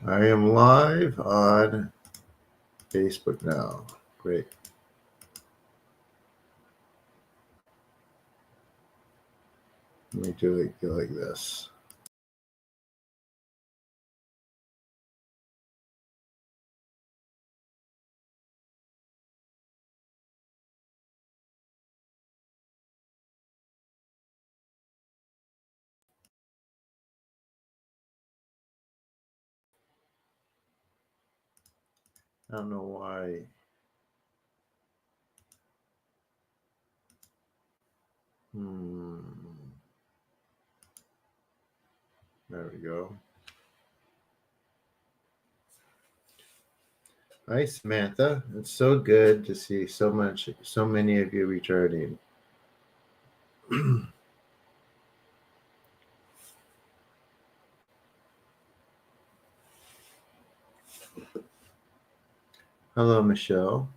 I am live on Facebook now. Great. Let me do it like this. I don't know why. There we go. Hi, Samantha. It's so good to see so many of you returning. Hello, Michelle.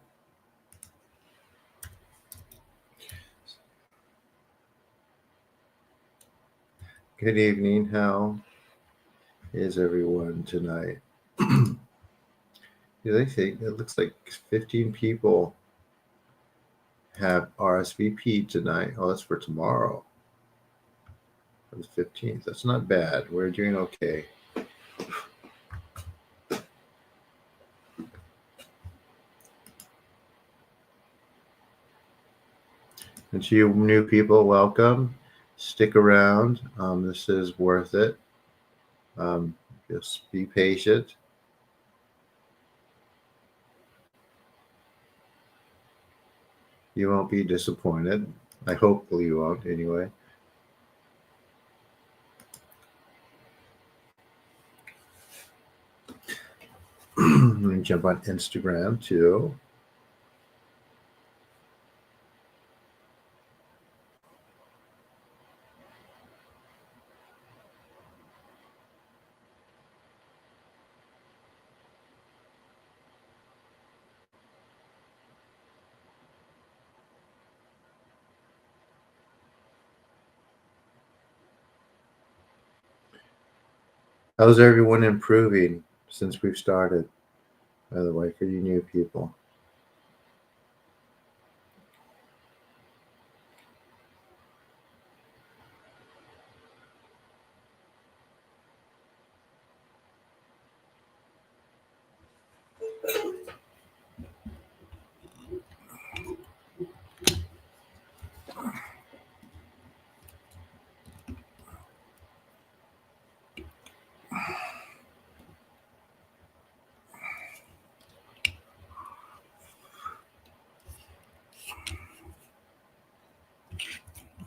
Good evening. How is everyone tonight? They say it looks like 15 people have RSVP tonight. Oh, that's for tomorrow. For the 15th. That's not bad. We're doing okay. And to you new people, welcome. Stick around. This is worth it. Just be patient. You won't be disappointed. I hope you won't anyway. Let me jump on Instagram too. How's everyone improving since we've started, by the way, for you new people?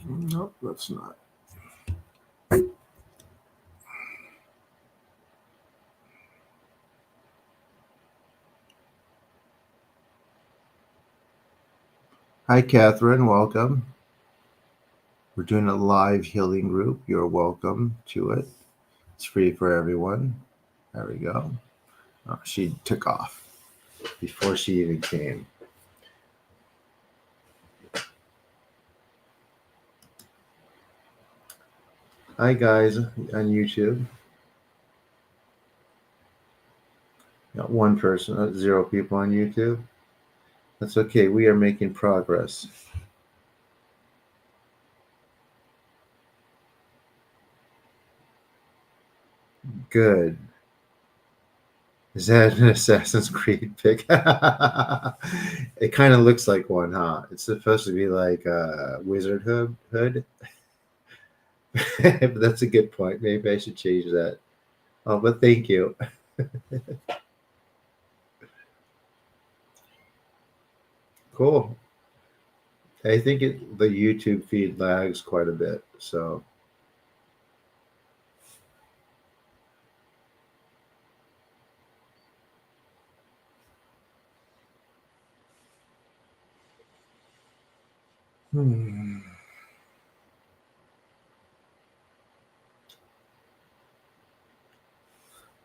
Nope, that's not. Hi, Catherine. Welcome. We're doing a live healing group. You're welcome to it. It's free for everyone. There we go. Oh, she took off before she even came. Hi, guys, on YouTube. Got one person, 0 people on YouTube. That's okay. We are making progress. Good. Is that an Assassin's Creed pic? It kind of looks like one, huh? It's supposed to be like a wizard hood. But that's a good point. Maybe I should change that. Oh, but thank you. Cool. I think the YouTube feed lags quite a bit. So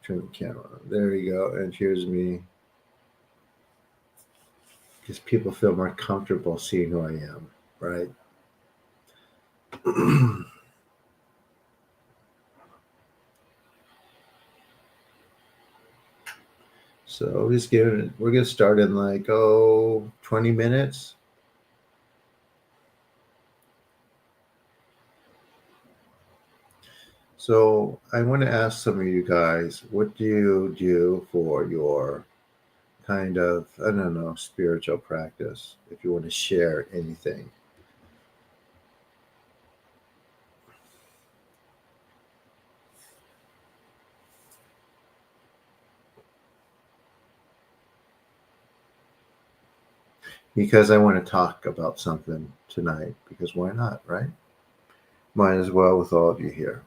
turn the camera on. There you go. And here's me. Because people feel more comfortable seeing who I am, right? So we're gonna start in like 20 minutes. So I want to ask some of you guys, what do you do for your kind of, I don't know, spiritual practice? If you want to share anything. Because I want to talk about something tonight, because why not, right? Might as well with all of you here.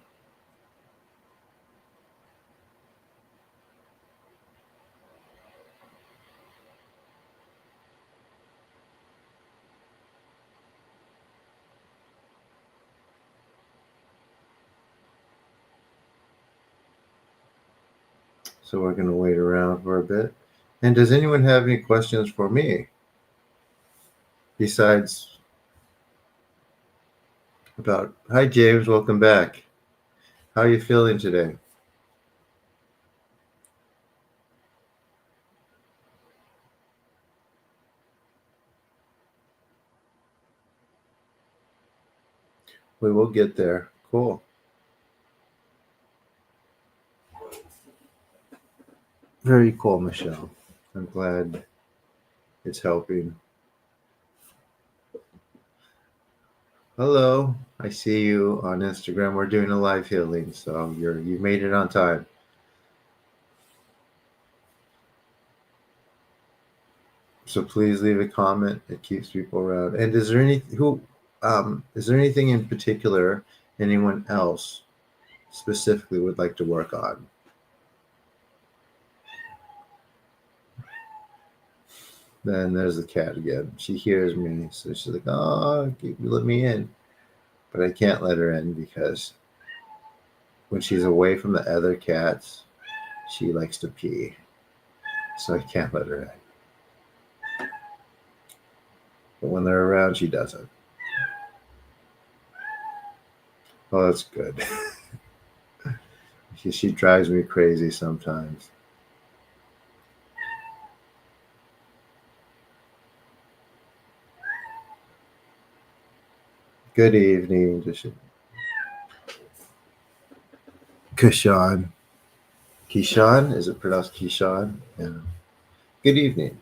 So we're going to wait around for a bit. And does anyone have any questions for me? Besides about, hi James, welcome back. How are you feeling today? We will get there. Cool. Very cool, Michelle. I'm glad it's helping. Hello. I see you on Instagram. We're doing a live healing, so you made it on time. So please leave a comment. It keeps people around. And is there anything in particular anyone else specifically would like to work on? Then there's the cat again. She hears me, so she's like, "Oh, let me in," but I can't let her in because when she's away from the other cats, she likes to pee, so I can't let her in. But when they're around, she doesn't. Oh, that's good. She drives me crazy sometimes. Good evening, Kishan. Kishan? Is it pronounced Kishan? Yeah. Good evening.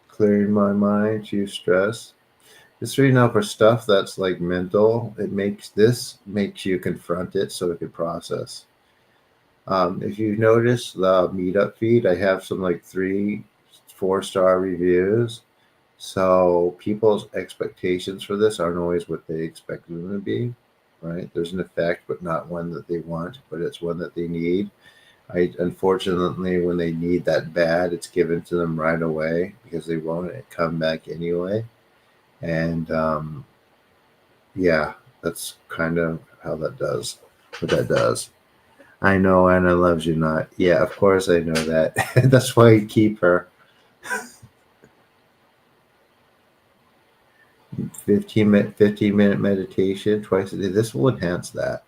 Clearing my mind, choose stress. Just reading out for stuff that's like mental. It makes you confront it so it can process. If you notice the meetup feed, I have some like 3-4 star reviews. So people's expectations for this aren't always what they expect them to be, right? There's an effect, but not one that they want, but it's one that they need. Unfortunately, when they need that bad, it's given to them right away because they won't come back anyway. And yeah, that's kind of how that does. What that does. I know Anna loves you not. Yeah, of course I know that. That's why I keep her. 15-minute meditation twice a day. This will enhance that.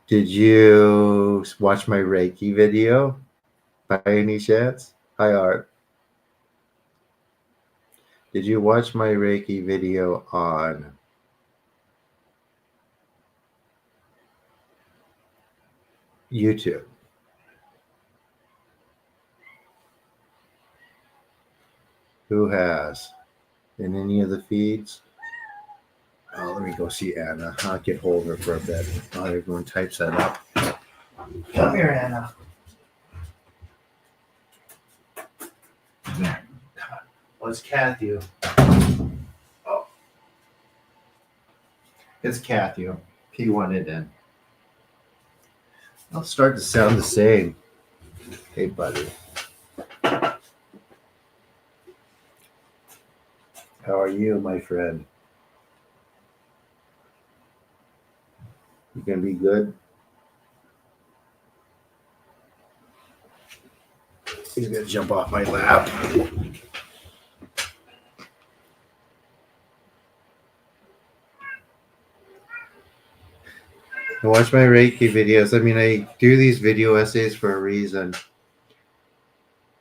Did you watch my Reiki video by any chance? Hi, Art. Did you watch my Reiki video on YouTube? Who has? In any of the feeds? Oh, let me go see Anna. I'll get hold of her for a bit while everyone types that up. Come here, Anna. Come here. Come on. Well, it's Kathy. Oh. It's Kathy. P1 it in. I'll start to sound the same. Hey, buddy. How are you, my friend? You gonna be good? He's gonna jump off my lap. I watch my Reiki videos. I mean, I do these video essays for a reason,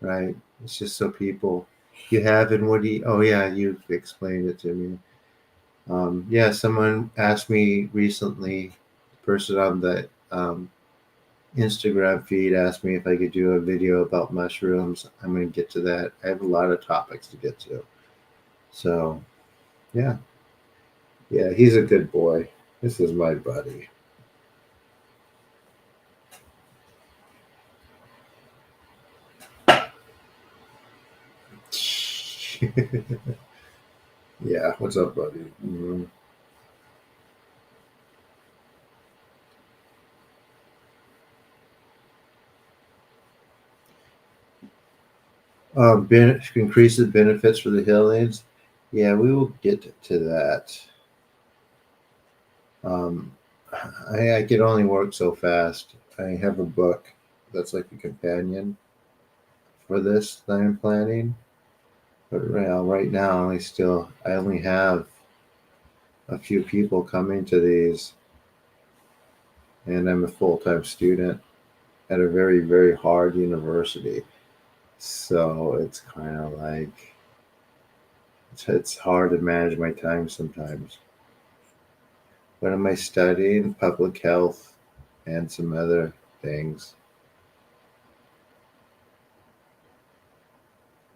right? It's just so people you have and what do you, oh yeah, you've explained it to me. Yeah, someone asked me recently, the person on the Instagram feed asked me if I could do a video about mushrooms. I'm going to get to that. I have a lot of topics to get to. So, yeah. Yeah, he's a good boy. This is my buddy. Yeah, what's up, buddy? Mm-hmm. Increase the benefits for the healings. Yeah, we will get to that. I can only work so fast. I have a book that's like a companion for this that I'm planning. But right now, I only have a few people coming to these, and I'm a full-time student at a very, very hard university. So it's kind of like it's hard to manage my time sometimes. What am I studying? Public health and some other things.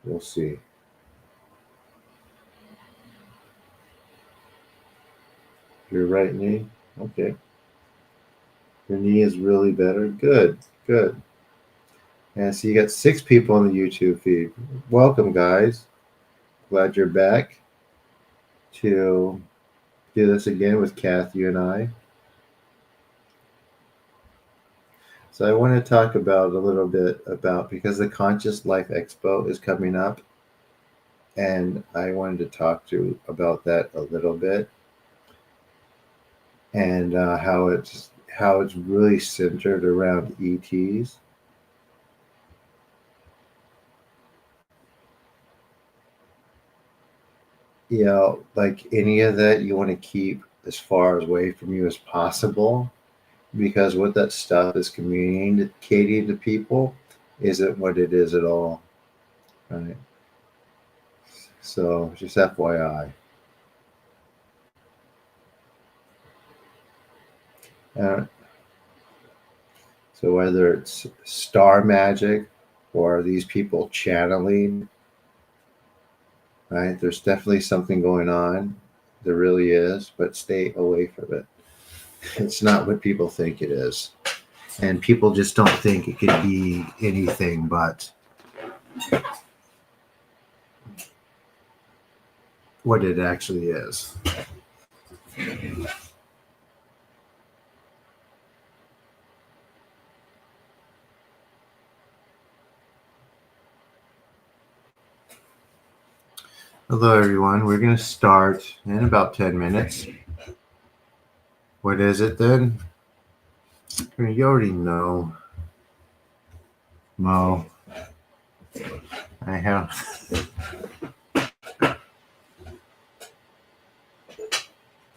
We'll see. Your right knee? Okay. Your knee is really better? Good, good. And so you got 6 people on the YouTube feed. Welcome, guys. Glad you're back to do this again with Kathy and I. So I want to talk about a little bit about, because the Conscious Life Expo is coming up, and I wanted to talk to about that a little bit, and how it's really centered around ETs. You know, like any of that, you want to keep as far away from you as possible, because what that stuff is communicating to people isn't what it is at all, right? So just FYI. Uh, so whether it's star magic or these people channeling, right? There's definitely something going on. There really is, but stay away from it. It's not what people think it is. And people just don't think it could be anything but what it actually is. Hello, everyone. We're going to start in about 10 minutes. What is it then? You already know, Mo. I have.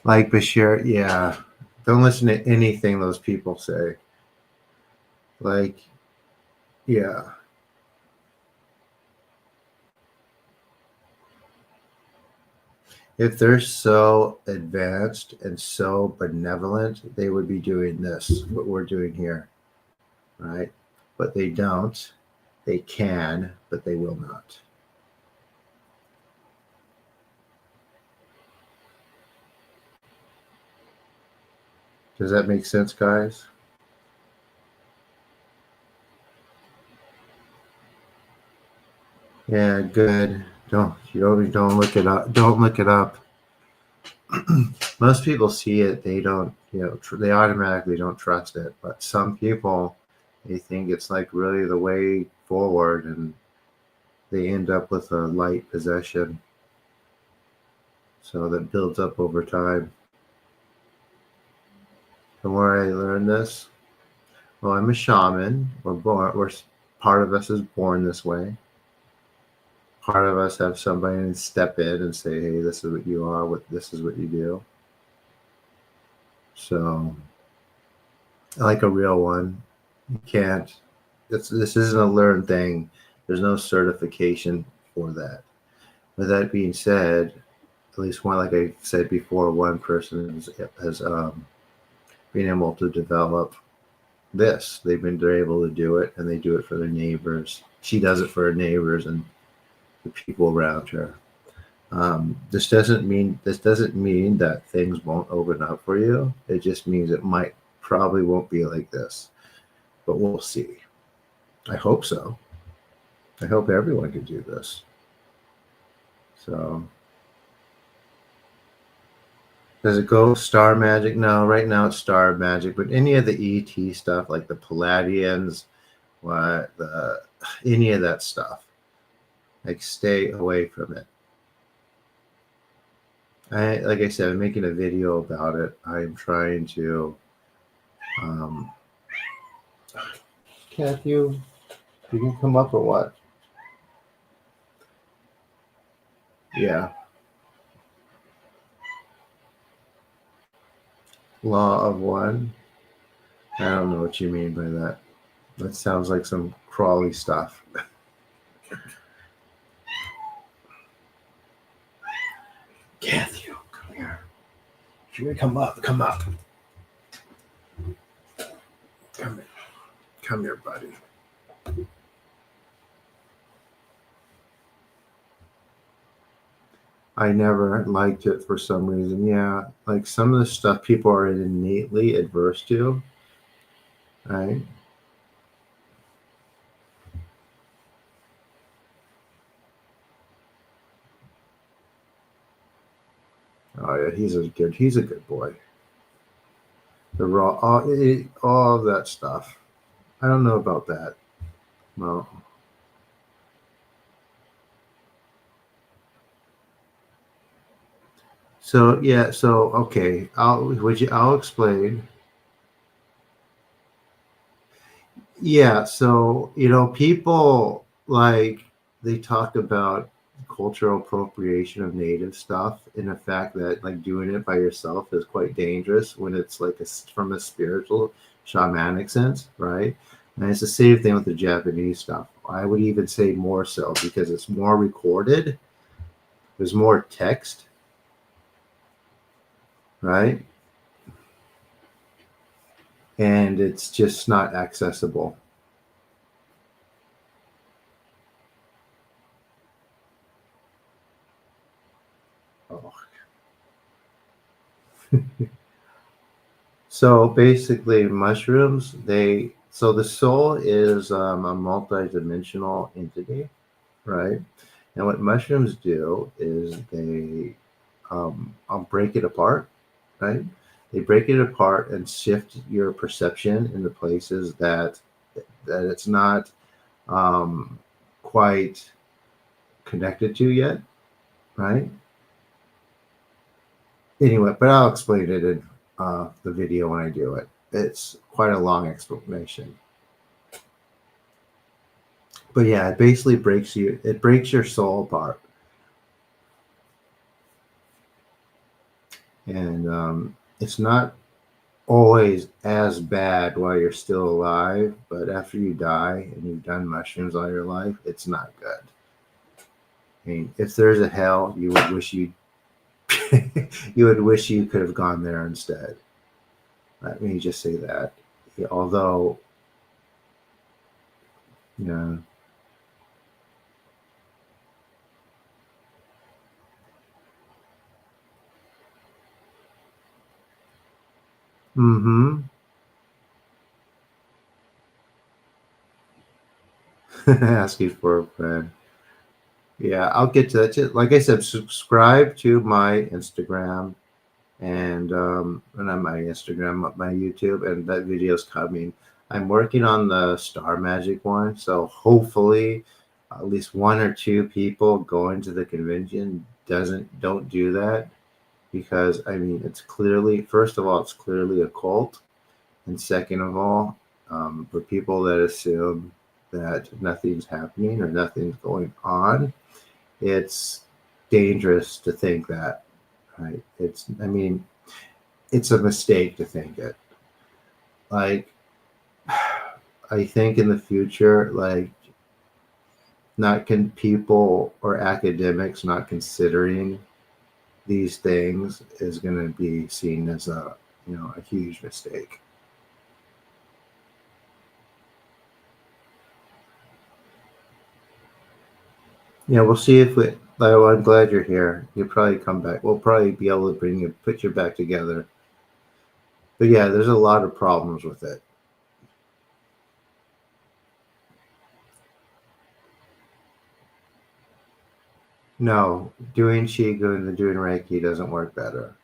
Like Bashir, yeah. Don't listen to anything those people say. Like, yeah. If they're so advanced and so benevolent, they would be doing this, what we're doing here, right? But they don't. They can, but they will not. Does that make sense, guys? Yeah, good. Don't look it up. Don't look it up. Most people see it. They don't, they automatically don't trust it. But some people, they think it's like really the way forward, and they end up with a light possession. So that builds up over time. From where I learned this, well, I'm a shaman. We're part of us is born this way. Part of us have somebody step in and say, hey, this is what you are, this is what you do. So, like a real one, you can't, this isn't a learned thing. There's no certification for that. With that being said, at least one, like I said before, one person has been able to develop this. They're able to do it, and they do it for their neighbors. She does it for her neighbors and the people around her. This doesn't mean that things won't open up for you. It just means it probably won't be like this, but we'll see. I hope so. I hope everyone can do this. So, does it go star magic? No, right now it's star magic, but any of the ET stuff, like the Palladians, any of that stuff, like stay away from it. Like I said, I'm making a video about it. I'm trying to. Can't you can come up or what? Yeah. Law of one. I don't know what you mean by that. That sounds like some crawly stuff. Kathy, come here. If you're gonna come up, come up. Come here. Come here, buddy. I never liked it for some reason. Yeah, like some of the stuff people are innately adverse to, right? Oh yeah, he's a good boy. The raw, all of that stuff. I don't know about that. No. So yeah, so okay, I'll explain. Yeah, so people like they talk about cultural appropriation of native stuff and the fact that like doing it by yourself is quite dangerous when it's like from a spiritual shamanic sense, right? And it's the same thing with the Japanese stuff. I would even say more so because it's more recorded. There's more text, right? And it's just not accessible. Oh. So basically, mushrooms, so the soul is a multi-dimensional entity, right? And what mushrooms do is they break it apart, right? They break it apart and shift your perception in the places that it's not quite connected to yet, right? Anyway, but I'll explain it in the video when I do it. It's quite a long explanation. But yeah, it basically breaks your soul apart. And it's not always as bad while you're still alive, but after you die and you've done mushrooms all your life, it's not good. I mean, if there's a hell, you would wish you could have gone there instead. Let me just say that. Yeah, although, yeah. Mm-hmm. Asking for a friend. Yeah, I'll get to that. Like I said, subscribe to my Instagram and on my Instagram, my YouTube, and that video's coming. I'm working on the Star Magic one, so hopefully at least one or two people going to the convention don't do that, because I mean it's clearly, first of all, it's clearly a cult, and second of all, for people that assume that nothing's happening or nothing's going on, it's dangerous to think that, right? It's a mistake to think it. Like, I think in the future, like, people or academics not considering these things is going to be seen as a huge mistake. We'll see if we. Well, I'm glad you're here. You'll probably come back. We'll probably be able to put you back together. But yeah, there's a lot of problems with it. No, doing Qigong and doing Reiki doesn't work better.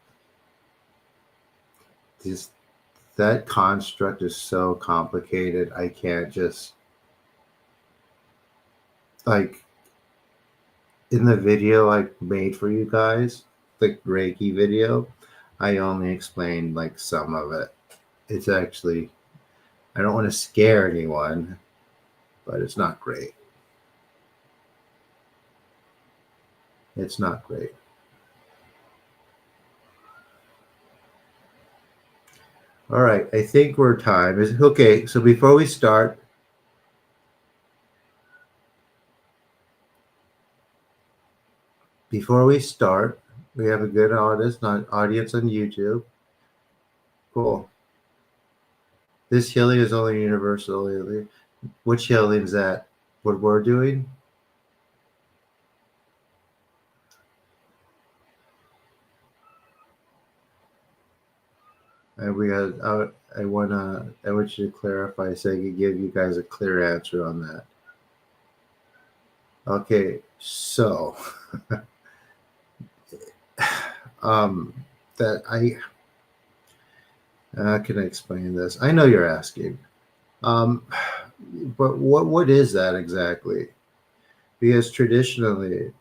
That construct is so complicated. I can't just, like, in the video I made for you guys, the Reiki video, I only explained like some of it. It's actually, I don't want to scare anyone, but it's not great. It's not great. All right, I think we're time. Okay, so before we start, we have a good audience on YouTube. Cool. This healing is only universal healing. Which healing is that? What we're doing? And I want you to clarify so I can give you guys a clear answer on that. Okay, so that how can I explain this? I know you're asking, but what is that exactly? Because traditionally,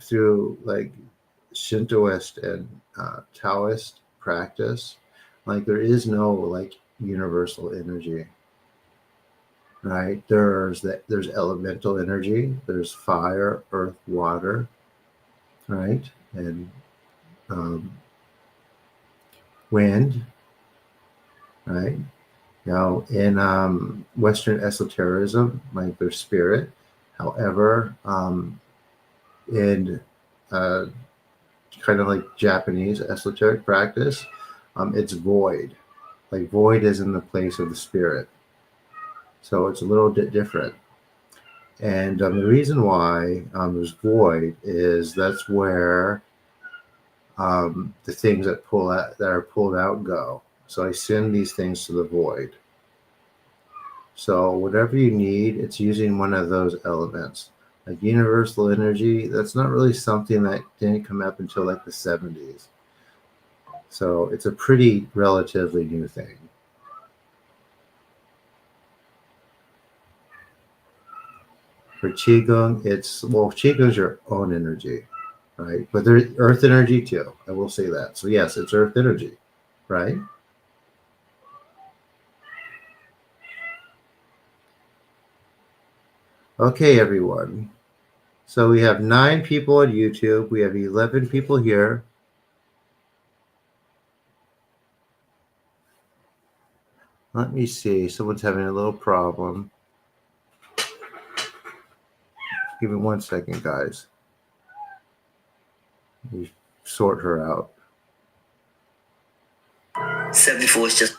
through like Shintoist and Taoist practice, like there is no like universal energy, right? There's elemental energy, there's fire, earth, water, right, and wind, right? Now in Western esotericism, like there's spirit. However, in kind of like Japanese esoteric practice, it's void. Like void is in the place of the spirit. So it's a little bit different. And the reason why there's void is that's where the things that are pulled out go. So I send these things to the void. So whatever you need, it's using one of those elements. Like universal energy, that's not really something that didn't come up until like the 70s. So it's a pretty relatively new thing. For Qigong, Qigong's your own energy, right? But there's earth energy too. I will say that. So yes, it's earth energy, right? Okay, everyone. So we have 9 people on YouTube. We have 11 people here. Let me see. Someone's having a little problem. Give me 1 second, guys. Let me sort her out. 74 is just...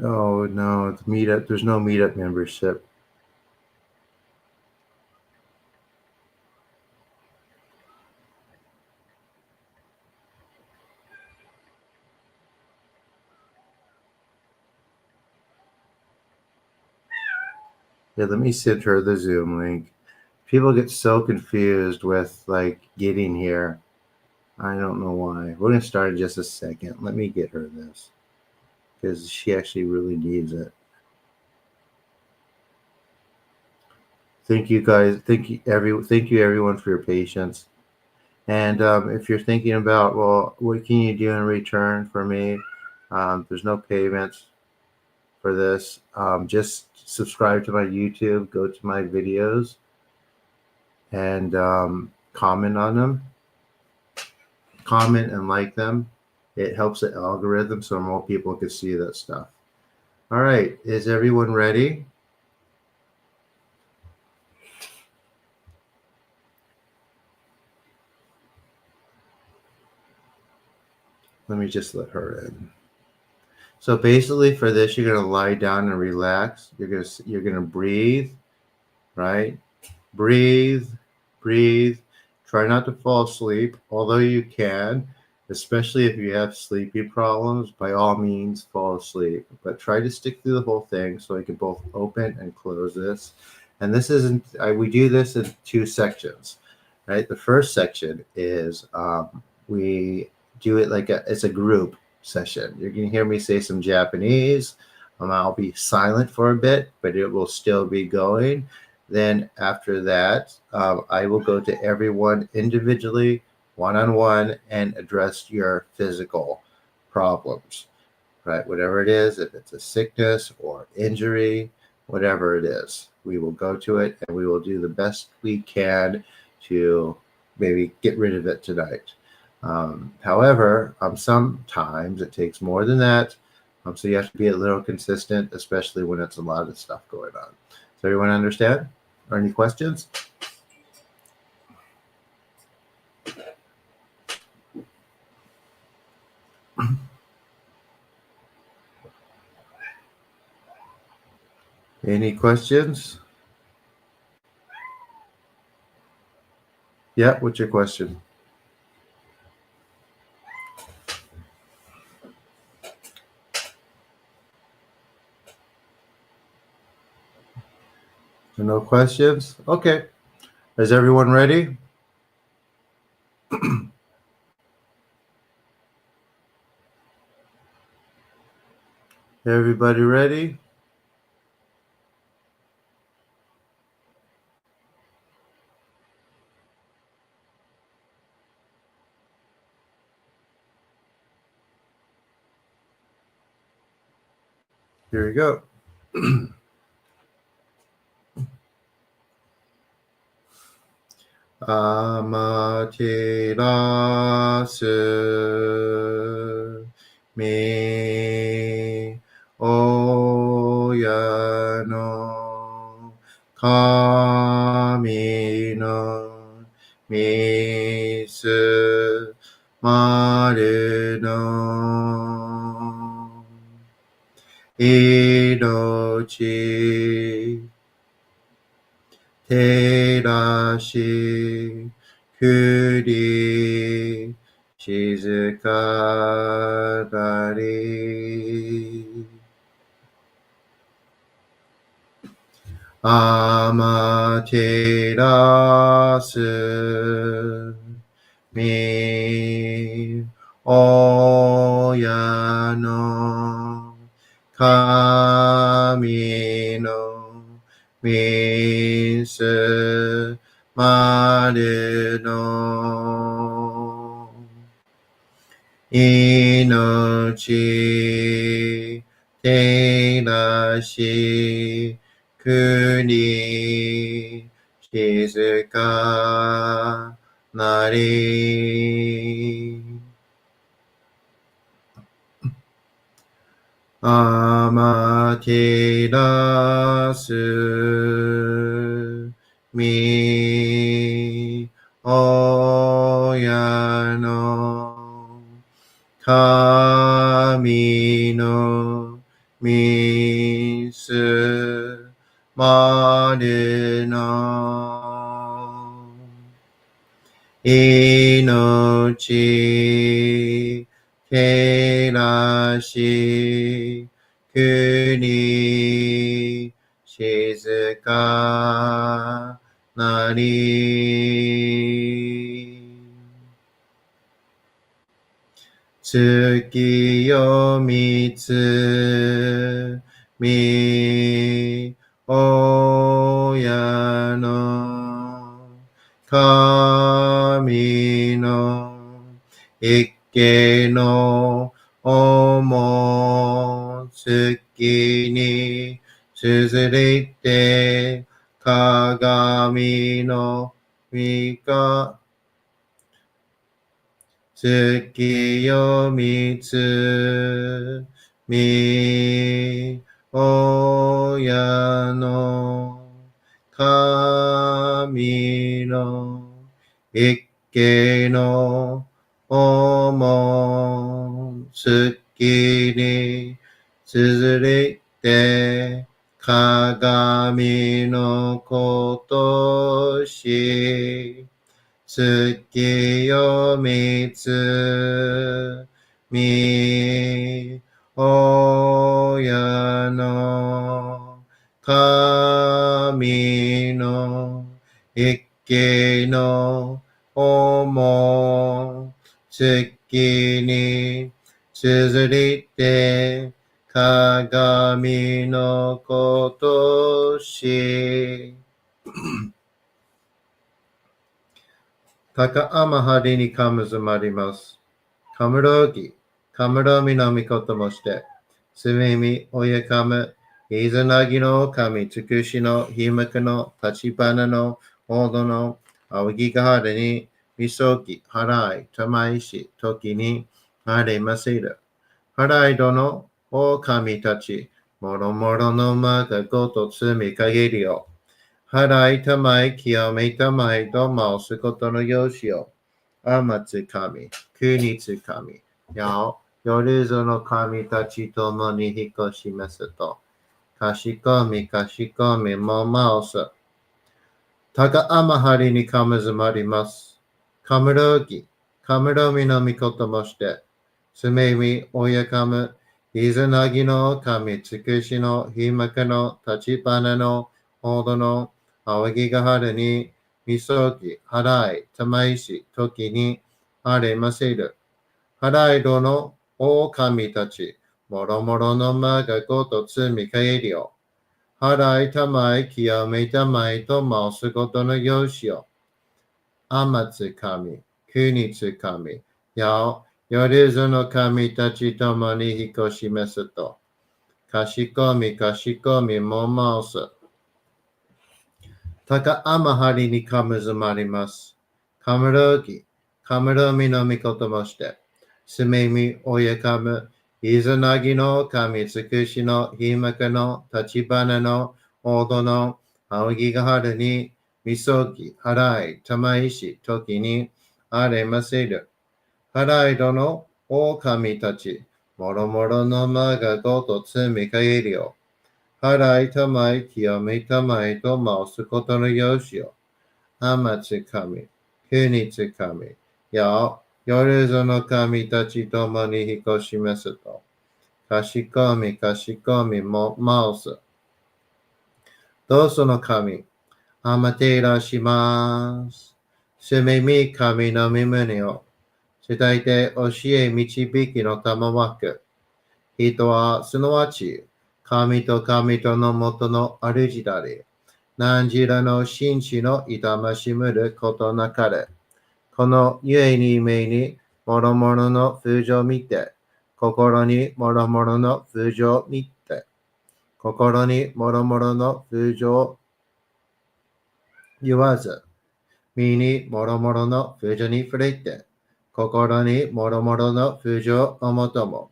Oh, no, it's meetup. There's no meetup membership. Yeah, let me send her the Zoom link. People get so confused with like getting here. I don't know why. We're going to start in just a second. Let me get her this because she actually really needs it. Thank you guys. Thank you everyone for your patience. And if you're thinking about, well, what can you do in return for me? There's no payments for this. Just subscribe to my YouTube, go to my videos, and comment on them. Comment and like them. It helps the algorithm so more people can see that stuff. All right. Is everyone ready? Let me just let her in. So basically for this, you're going to lie down and relax. You're going to breathe, right? Breathe, breathe. Try not to fall asleep, although you can, especially if you have sleepy problems. By all means, fall asleep. But try to stick through the whole thing so I can both open and close this. And this isn't, we do this in two sections, right? The first section is we do it like it's a group session. You're going to hear me say some Japanese. I'll be silent for a bit, but it will still be going. Then after that, I will go to everyone individually, one-on-one, and address your physical problems, right? Whatever it is, if it's a sickness or injury, whatever it is, we will go to it and we will do the best we can to maybe get rid of it tonight. However, sometimes it takes more than that. So you have to be a little consistent, especially when it's a lot of stuff going on. Does everyone understand? Or any questions? Any questions? Yeah, what's your question? No questions? Okay. Is everyone ready? Everybody ready? Here we go. Amaterasu me oya no kami no misu maru no inochi terashi kuri shizukanari amaterasu me oya no kami no misu maru no inochi terashi kuni shizukanari amaterasu me oya no kami no misu maru no inochi terashi kuni shizukanari tsuki yo mitsu mi oya no 神の一形の思月に綴りて鏡の御か月よみつみ親の神の一形の思月に綴りて鏡のことし月よみつみ親の神の一形の思月に綴りて鏡のことし高天張にかむずまります。かむろぎ、かむろみのみこともして、すみみおやかむ、いずなぎの神、つくしの、ひむくの、たちばなの、おどの、あわぎがはれに、みそき、はらい、たまいし、ときに、あれませる。はらいどの、お神たち、もろもろのまがごとつみかげりよ。払いたまい、清めたまいと申すことのよしを。あまつ神、くにつ神、よるぞの神たちともに引っ越しますと。かしこみもます。たかあまはりにかむずまります。かむろぎ、かむろみのみこともして。すめみ、おやかむ、いずなぎの神、つくしの、ひまかの、たちばなの、ほどの、あわぎがはるに、みそき、はらい、たまいし、ときに、あれませる。はらいどの、お神たち、もろもろのまがごとつみかえりよ。はらいたまい、清めたまいと申すことのよしよ。あまつ神、くにつ神、よるぞの神たちともに引っ越しますと。かしこみも申す。たかあまはりにかむずまります。かむろぎ、かむろみのみこともして。すめみ、おやかむ、いずなぎの神つくしの、ひまかの、たちばなの、おどの、あわぎがはるに、みそき、はらい、たまいし、ときに、あれませる。はらいどの、お神たち、もろもろのまがごとつみかえりよ。はらいたまい、清めたまいと申すことのよしよ。あまつ神、くにつ神、よるぞの神たちともに引っ越しますと。かしこみも申す。どうその神、あまていらします。すみみ神の身胸を、世代で教え導きの玉枠。人はすなわち、神との元の主だり、何時らの真摯の痛ましむることなかれ。このゆえに目にもろもろの風情を見て、心にもろもろの風情を見て、心にもろもろの風情を言わず、身にもろもろの風情に触れて、心にもろもろの風情を思とも、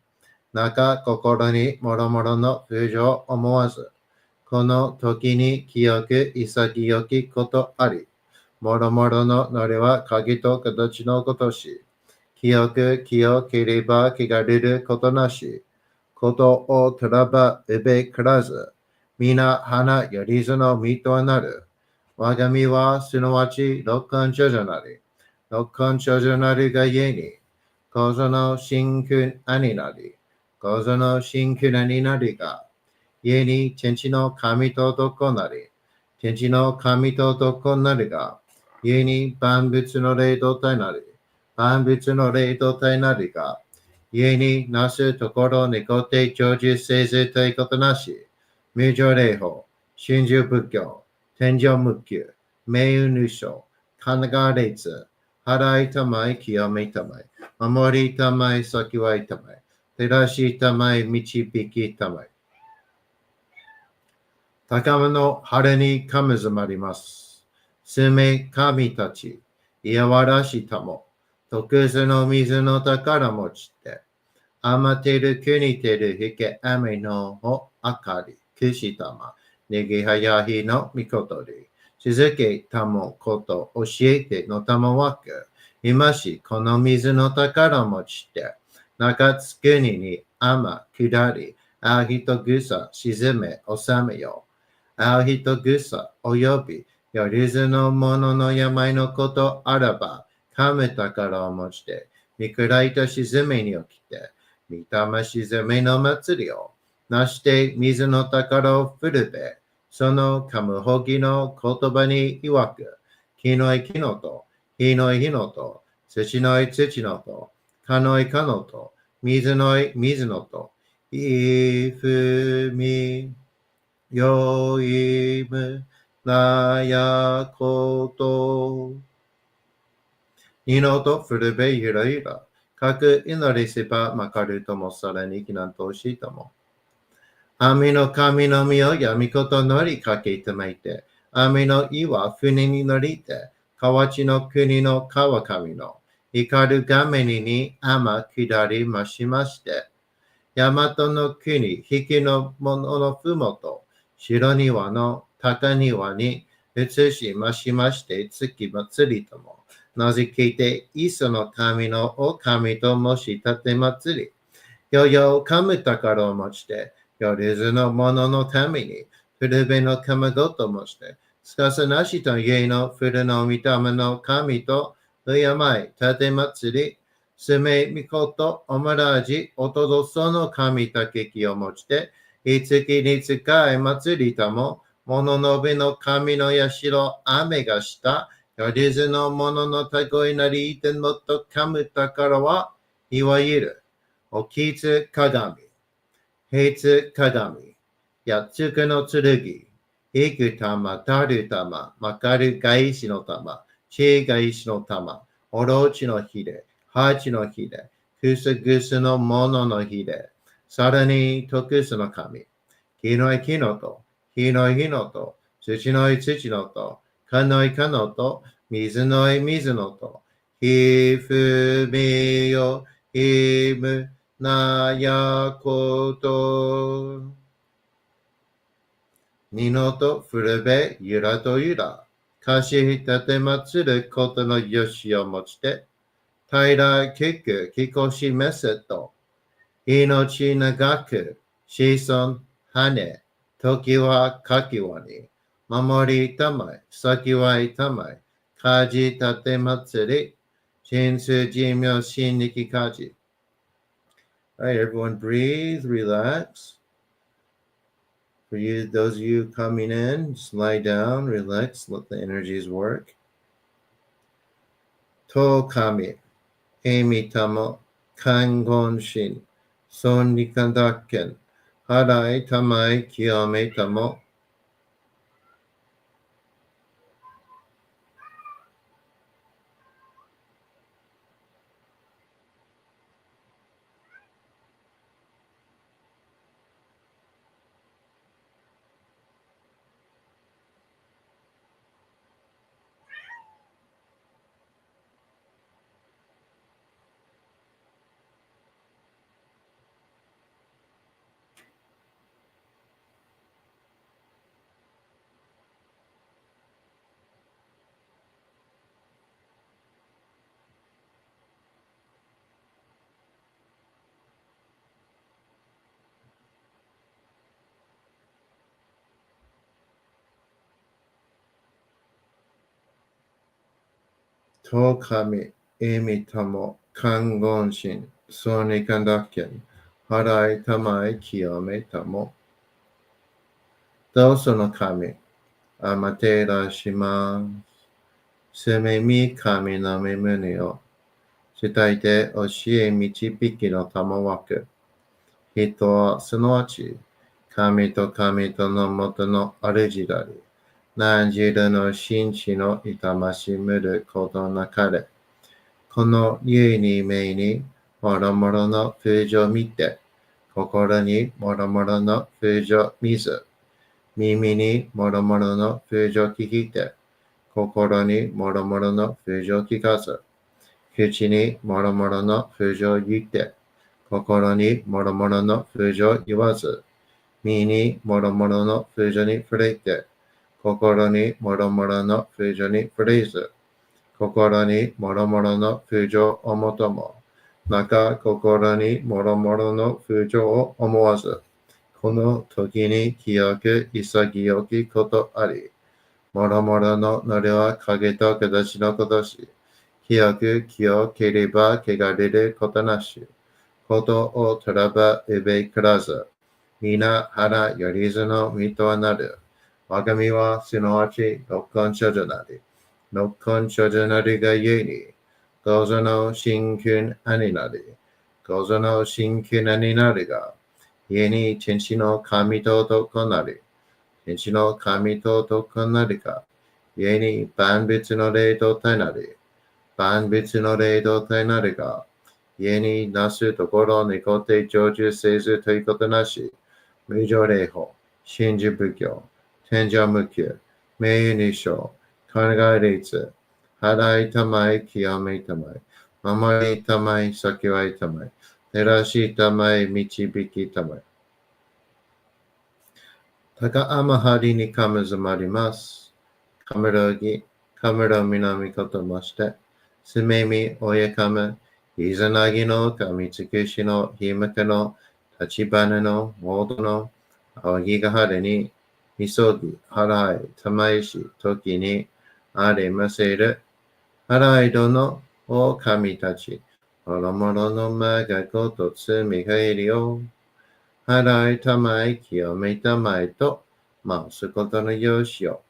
心にもろもろの風情を思わず、この時に清く潔きことあり、もろもろののれは鍵と形のごとし、清ければ汚れることなし、ことをとらばうべからず、皆花よりずの身となる。我が身はすなわち六根長者なり、六根長者なりがゆえに、構造の真空になり、構造の真空になりが、故に天地の神と男なり、天地の神と男なりが、故に万物の霊動体なり、万物の霊動体なりが、故になすところにごて長寿せずということなし、無常霊法、真珠仏教、天上無休、名運無償、考えず、払いたまえ、清めたまえ、守りたまえ、先はいたまえ、照らしたまえ、導きたまえ。高間の晴れにかむずまります。すめ神たち、いやわらしたも、特殊の水の宝持ちて、あまてる国てるひけ雨のほあかり、くしたま、ねぎはやひのみことり、しずけたもこと教えてのたまわく、今しこの水の宝持ちて、中津国に雨下り、あひとぐさ沈め収めよ。あひとぐさおよび、よりずのものの病のことあらば、かむ宝を持ちて、見下いた沈めに起きて、見たま沈めの祭りを、なして水の宝を振るべ、そのかむほぎの言葉に曰く、木のい木のと、火のい火のと、土のい土のと、かのいかのと、水のい水のと、いふみ、よいむ、なやこと、にのとふるべゆらゆら、かく祈りせばまかるともさらにきなんとしたも。神の神の身を闇こと乗りかけてまいて、神の岩船に乗りて、河内の国の川上の、光る画面に天下りましまして、大和の国、引きの者のふもと、白庭の高庭に移しましまして、月祭りとも、なぜけて、磯の神のお神と申し立て祭り、よよかむ宝を持ちて、よりずの者のために、古べの神ごともして、すかさなしと家の古の御霊の神と、敬い、立て祭り、すめみこと、おまらじ、おとどその神たけきを持ちて、いつきに使い祭りたも、物のべの神の社、雨がした、よりずの者のたごいなりいてもっとかむ宝は、いわゆる、おきつ鏡、平つ鏡、やっつくの剣、いく玉、たる玉、まかる返しの玉、ち返しの玉、おろちのひれ、はちのひれ、くすぐすのもののひれ、さらに徳すの神、木のい木のと、火のい火のと、土のい土のと、かのいかのと、水のい水のと、ひふみよ、ひむ、なやこと。にのとふるべゆらとゆら。かしひたてまつることのよしをもちて。たいらきくきこしめせと。命長く、子孫、羽、時はかきわに。守りたまい、先はいたまい。かじたてまつり。神数寿命心力かじ。All right, everyone, breathe, relax. For you, those of you coming in, just lie down, relax, let the energies work. To kami, emi tamo, kangon shin, son nikandaken, harai tamai kiyame tamo. To kami, emi tamo, kangon shin, son nikandaken, harai tamai kiyame tamo. どうその神、あまてらします。すめみ神の身胸を、伝えて教え導きの玉枠。人はすなわち、神と神とのもとの主であり、何十度の真地の痛ましむることなかれ。この有に目にもろもろの風情見て、心にもろもろの風情見ず、耳にもろもろの風情聞いて、心にもろもろの風情聞かず、口にもろもろの風情言って、心にもろもろの風情言わず、身にもろもろの風情に触れて、心にもろもろの風情に触れず、心にもろもろの風情をもとも、また心にもろもろの風情を思わず、この時に清く潔きことあり、もろもろののれは影と形のことし、清く清ければ汚れることなし、ことをとらばうべくらず、皆腹よりずの身とはなる。我が身はすなわち六根処女なり。六根処女なりがゆえに、五ぞの真君兄なり。五ぞの真君兄なりが、ゆえに天使の神と男なり。天使の神と男なりが、ゆえに万物の霊と体なり。万物の霊と体なりが、ゆえになすところにこって成就せずということなし。無常霊法、真珠仏教、天上無休、名誉日章、考え律、払いたまい、清めたまい、守りたまい、先はいたまい、照らしたまい、導きたまい。高天張にかむずまります。カムロギ、カムロ南ことまして、すめみ、おやかむ、いざなぎの神尽くしのひむかの立花のモードの青木が晴れに、急ぎ、払い、玉石、時に、ありませる。払いどの、お神たち、もろもろのまがごとつみがえりよ。払い、玉い、清めたまいと、回すことのよしよ。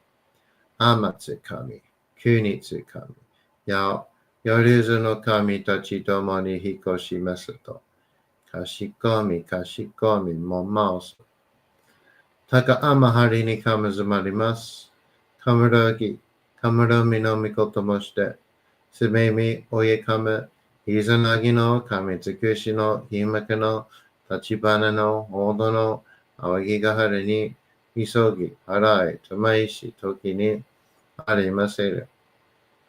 天津神、国津神、や、夜ずの神たちともに引っ越しますと。かしこみ、かしこみ、も回す。高天張にかむずまります。かむろぎ、かむろみのみこともして、すべみ、おえかむ、いざなぎの神尽くしのひまかの立花のほどの青木が晴れに、急ぎ、払い、玉石、時に、ありませる。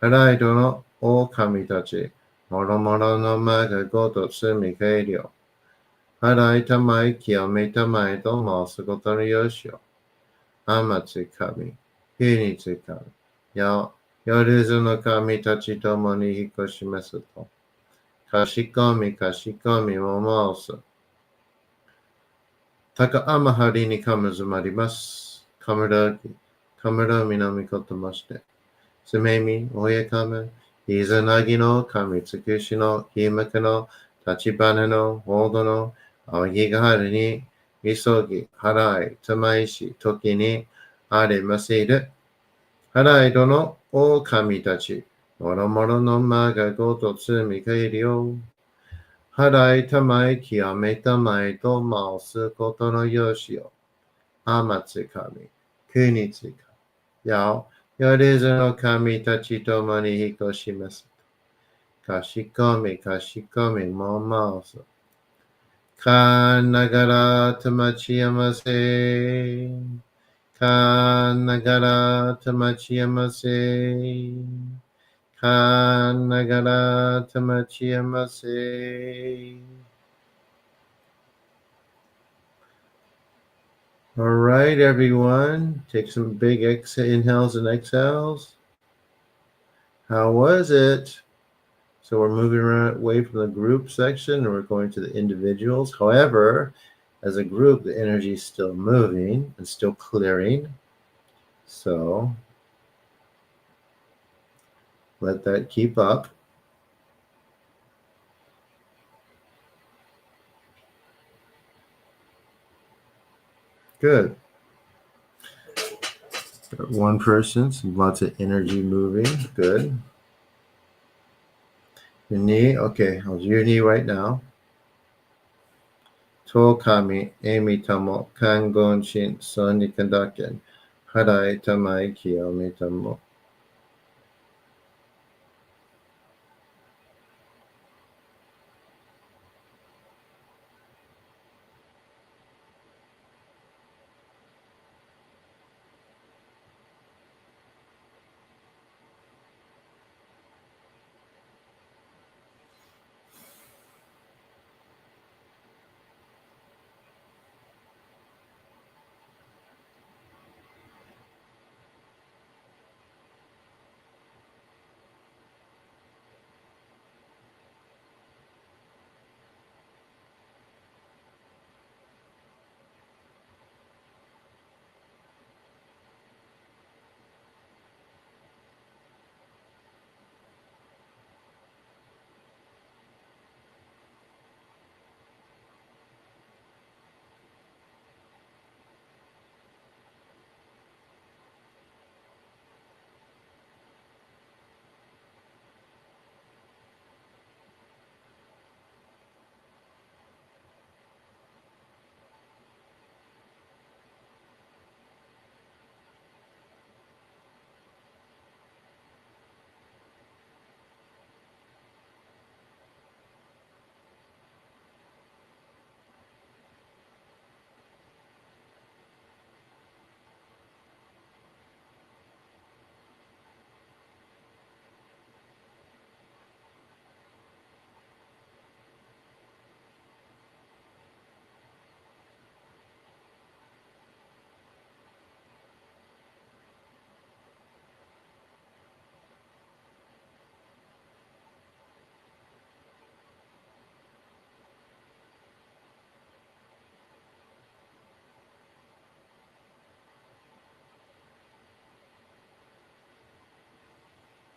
払いどの、お神たち、もろもろのまがごとつみかえりよ。払いたまい、清めたまいと回すことのよしよ。天津神、国津神、や、夜ずの神たちともに引っ越しますと。かしこみ、かしこみも回す。高天張にかむずまります。かむろぎ、かむろみのみことまして。すめみ、おやかむ、いざなぎの神尽くしのひまかの立花のほどの青木が晴れに、急ぎ、払い、玉石、時に、ありませる。払いどの、お神たち、もろもろのまがごとつみかえりよ。払い玉い、清めたまいと回すことのよしよ。天津神、国津神、や、夜ずの神たちともに引っ越します。かしこみ、かしこみも回す。かんながらたまちやませ。かんながらたまちやませ。かんながらたまちやませ。All right, everyone. Take some big inhales and exhales. How was it? So we're moving away from the group section and we're going to the individuals. However, as a group, the energy is still moving and still clearing. So let that keep up. Good. Got one person, some lots of energy moving. Good. Your knee. Okay, how's your knee right now? To kami emi tamo kangon shin son ni kandaken. Hadai tamai kiyomi tamo.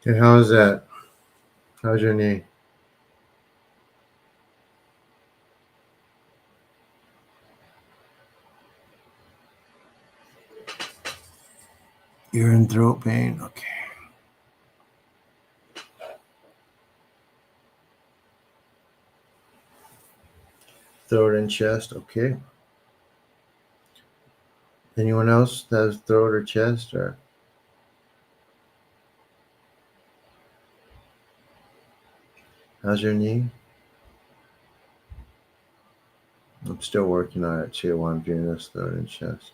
Okay, how's that? How's your knee? You're in throat pain? Okay. Throat and chest, okay. Anyone else that has throat or chest or how's your knee? I'm still working on it too. One Venus, throat and chest.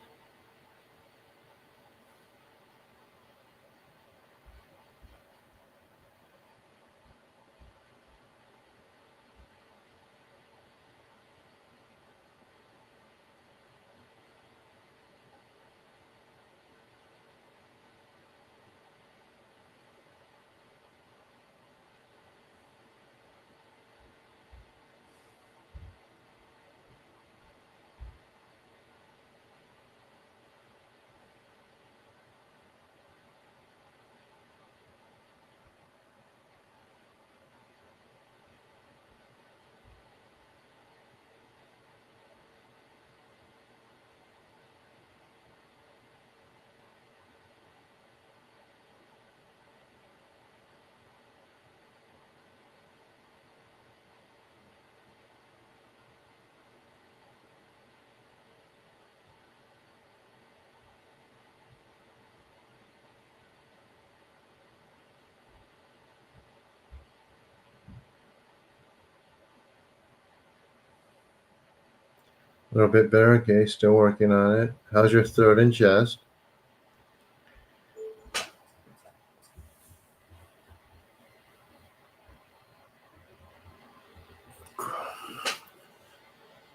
A little bit better, okay. Still working on it. How's your throat and chest?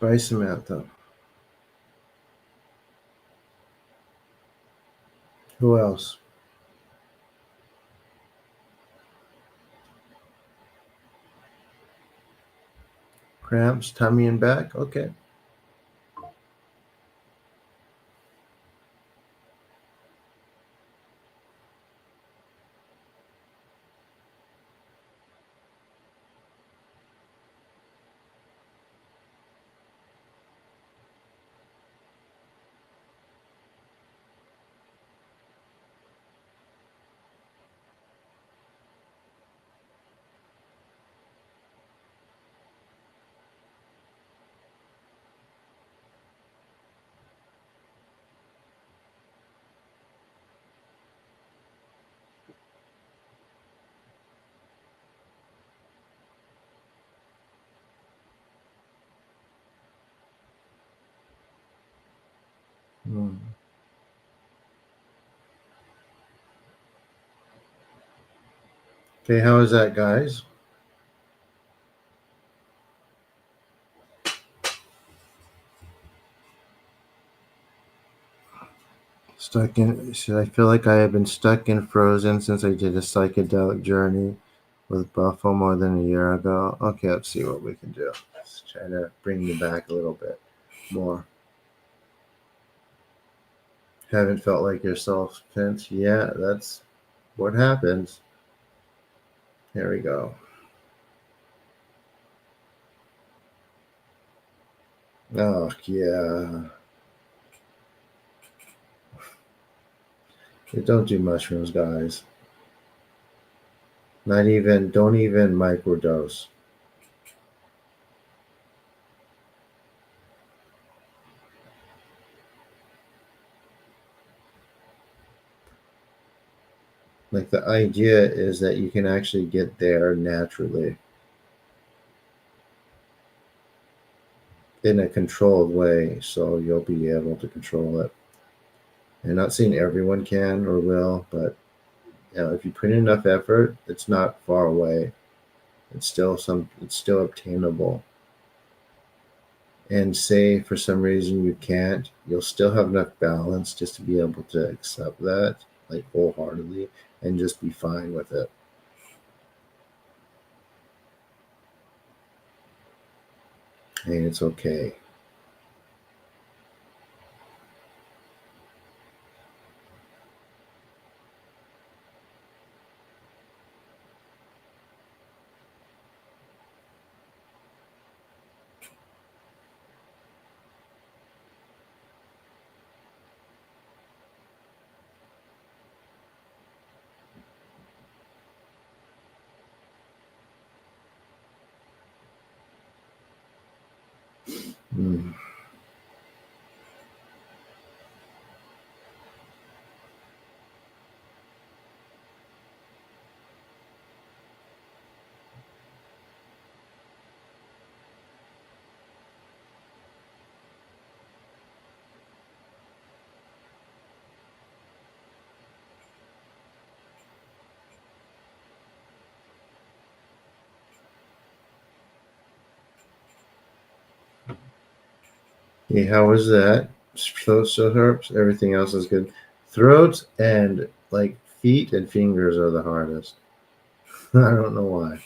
Bye, Samantha. Who else? Cramps, tummy and back? Okay. Okay, how is that, guys? Stuck in. Should I feel like I have been stuck and frozen since I did a psychedelic journey with Buffalo more than a year ago? Okay, let's see what we can do. Let's try to bring you back a little bit more. Haven't felt like yourself since? Yeah, that's what happens. There we go. Oh, yeah. Don't do mushrooms, guys. Don't even microdose. Like, the idea is that you can actually get there naturally in a controlled way, so you'll be able to control it. I'm not saying everyone can or will, but if you put in enough effort, it's not far away. It's still obtainable. And say for some reason you can't, you'll still have enough balance just to be able to accept that, like, wholeheartedly, and just be fine with it. And it's okay. Mm. Okay, how was that? Throat still hurts. Everything else is good. Throat and, like, feet and fingers are the hardest. I don't know why.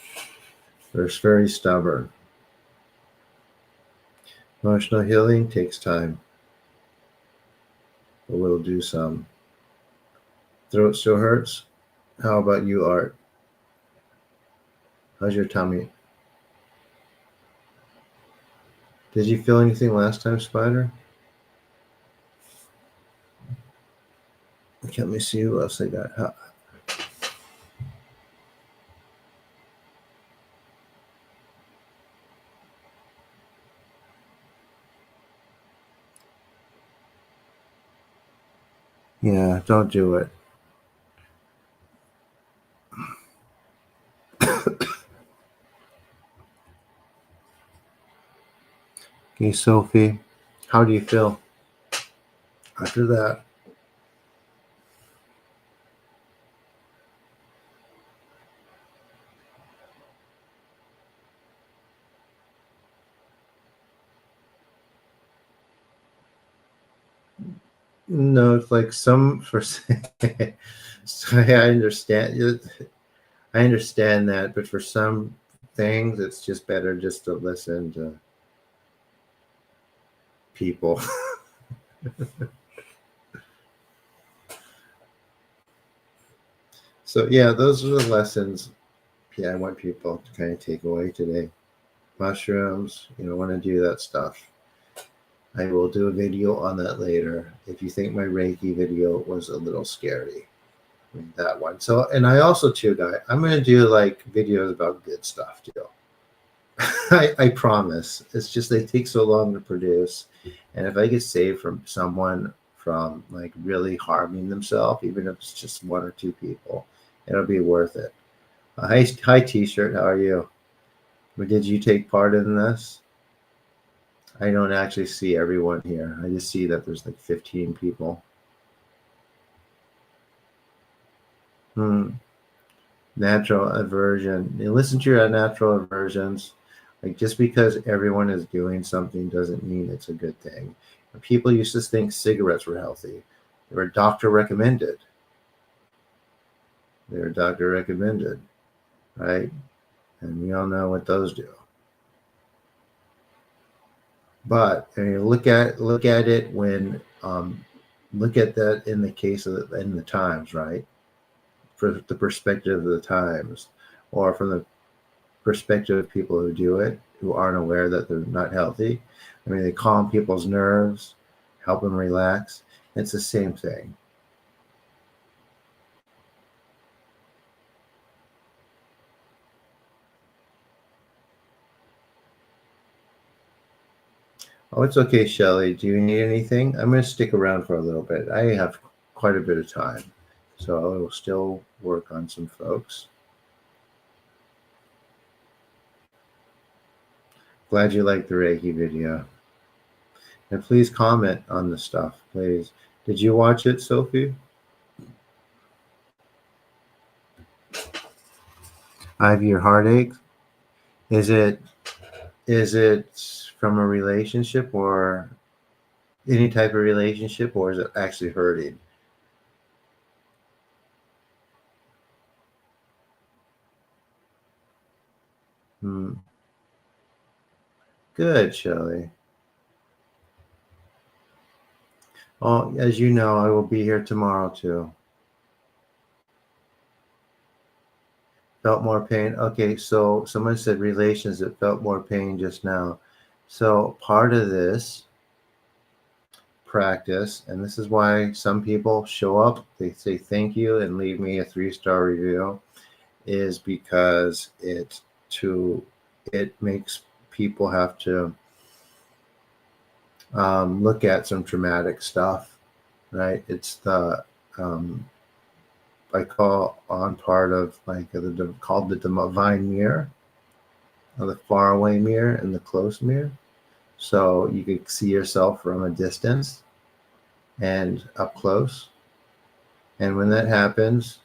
They're very stubborn. Emotional healing takes time, but we'll do some. Throat still hurts. How about you, Art? How's your tummy? Did you feel anything last time, Spider? Okay, let me see who else I got. Yeah, don't do it. Okay, Sophie, how do you feel after that? No, it's like some for. So I understand. I understand that, but for some things, it's just better just to listen to people. So yeah, those are the lessons. Yeah, I want people to kind of take away today. Mushrooms, want to do that stuff. I will do a video on that later. If you think my Reiki video was a little scary, that one. So, and I also too, I'm going to do like videos about good stuff too. I promise. It's just they take so long to produce, and if I get saved from someone from, like, really harming themselves, even if it's just one or two people, it'll be worth it. Hi, T-shirt. How are you? Did you take part in this? I don't actually see everyone here. I just see that there's like 15 people. Natural aversion. You listen to your natural aversions. Like, just because everyone is doing something doesn't mean it's a good thing. People used to think cigarettes were healthy. They were doctor recommended. Right? And we all know what those do. But look at it when look at that in the case of in the times, right? For the perspective of the times, or from the perspective of people who do it, who aren't aware that they're not healthy. I mean, they calm people's nerves, help them relax. It's the same thing. Oh, it's okay, Shelley. Do you need anything? I'm going to stick around for a little bit. I have quite a bit of time, so I will still work on some folks. Glad you liked the Reiki video. And please comment on the stuff, please. Did you watch it, Sophie? I have your heartache. Is it from a relationship or any type of relationship, or is it actually hurting? Good, Shelley. Oh, as you know, I will be here tomorrow too. Felt more pain. Okay, so someone said relations that felt more pain just now. So part of this practice, and this is why some people show up, they say thank you and leave me a 3-star review, is because it makes people have to look at some traumatic stuff, right? It's the I call on part of like called the divine mirror, or the faraway mirror and the close mirror. So you can see yourself from a distance and up close. And when that happens,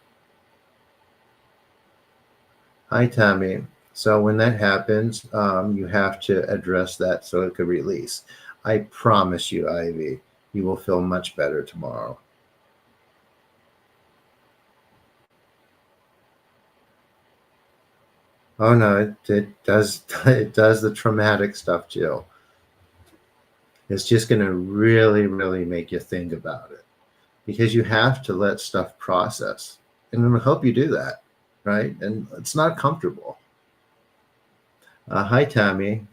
hi Tammy. So when that happens, you have to address that so it could release. I promise you, Ivy, you will feel much better tomorrow. Oh no, it does it does the traumatic stuff, Jill. It's just going to really, really make you think about it, because you have to let stuff process, and I'm going to help you do that, right? And it's not comfortable. Hi, Tammy.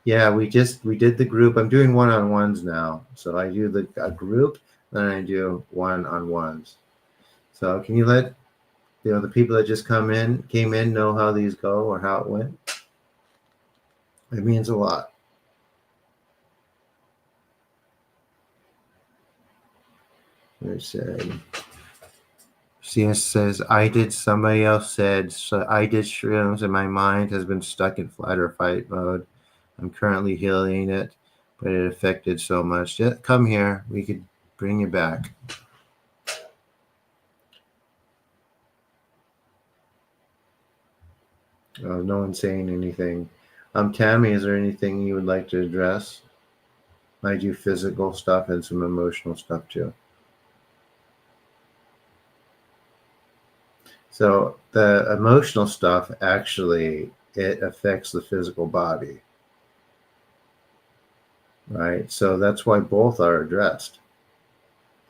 Yeah, we did the group. I'm doing one-on-ones now, so I do a group, then I do one-on-ones. So can you let the people that just came in know how these go or how it went? It means a lot. Let's say. CS says, I did, somebody else said, so I did shrooms and my mind has been stuck in flight or fight mode. I'm currently healing it, but it affected so much. Just come here. We could bring you back. Oh, no one's saying anything. Tammy, is there anything you would like to address? I do physical stuff and some emotional stuff too. So the emotional stuff, actually, it affects the physical body, right? So that's why both are addressed.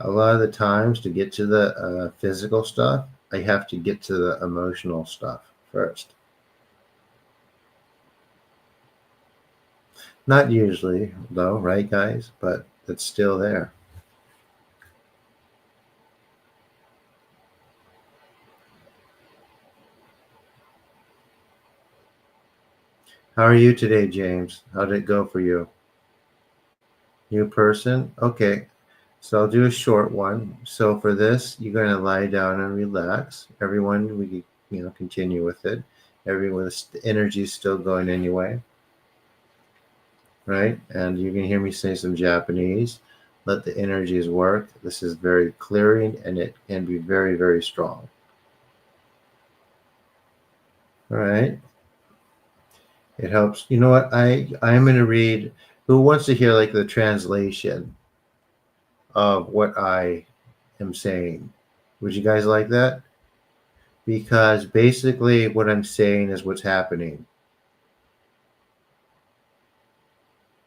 A lot of the times, to get to the physical stuff, I have to get to the emotional stuff first. Not usually, though, right, guys? But it's still there. How are you today, James? How did it go for you? New person? Okay. So I'll do a short one. So for this, you're going to lie down and relax. Everyone, we continue with it. Everyone, the energy is still going anyway. right? And you can hear me say some Japanese. Let the energies work. This is very clearing, and it can be very, very strong. All right. It helps. You know what? I'm going to read. Who wants to hear like the translation of what I am saying? Would you guys like that? Because basically, what I'm saying is what's happening.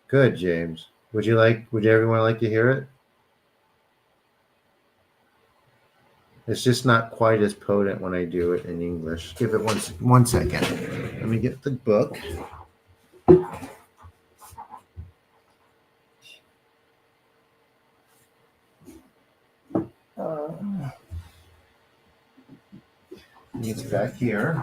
Good, James. Would everyone like to hear it? It's just not quite as potent when I do it in English. Give it one second. Let me get the book. It's back here.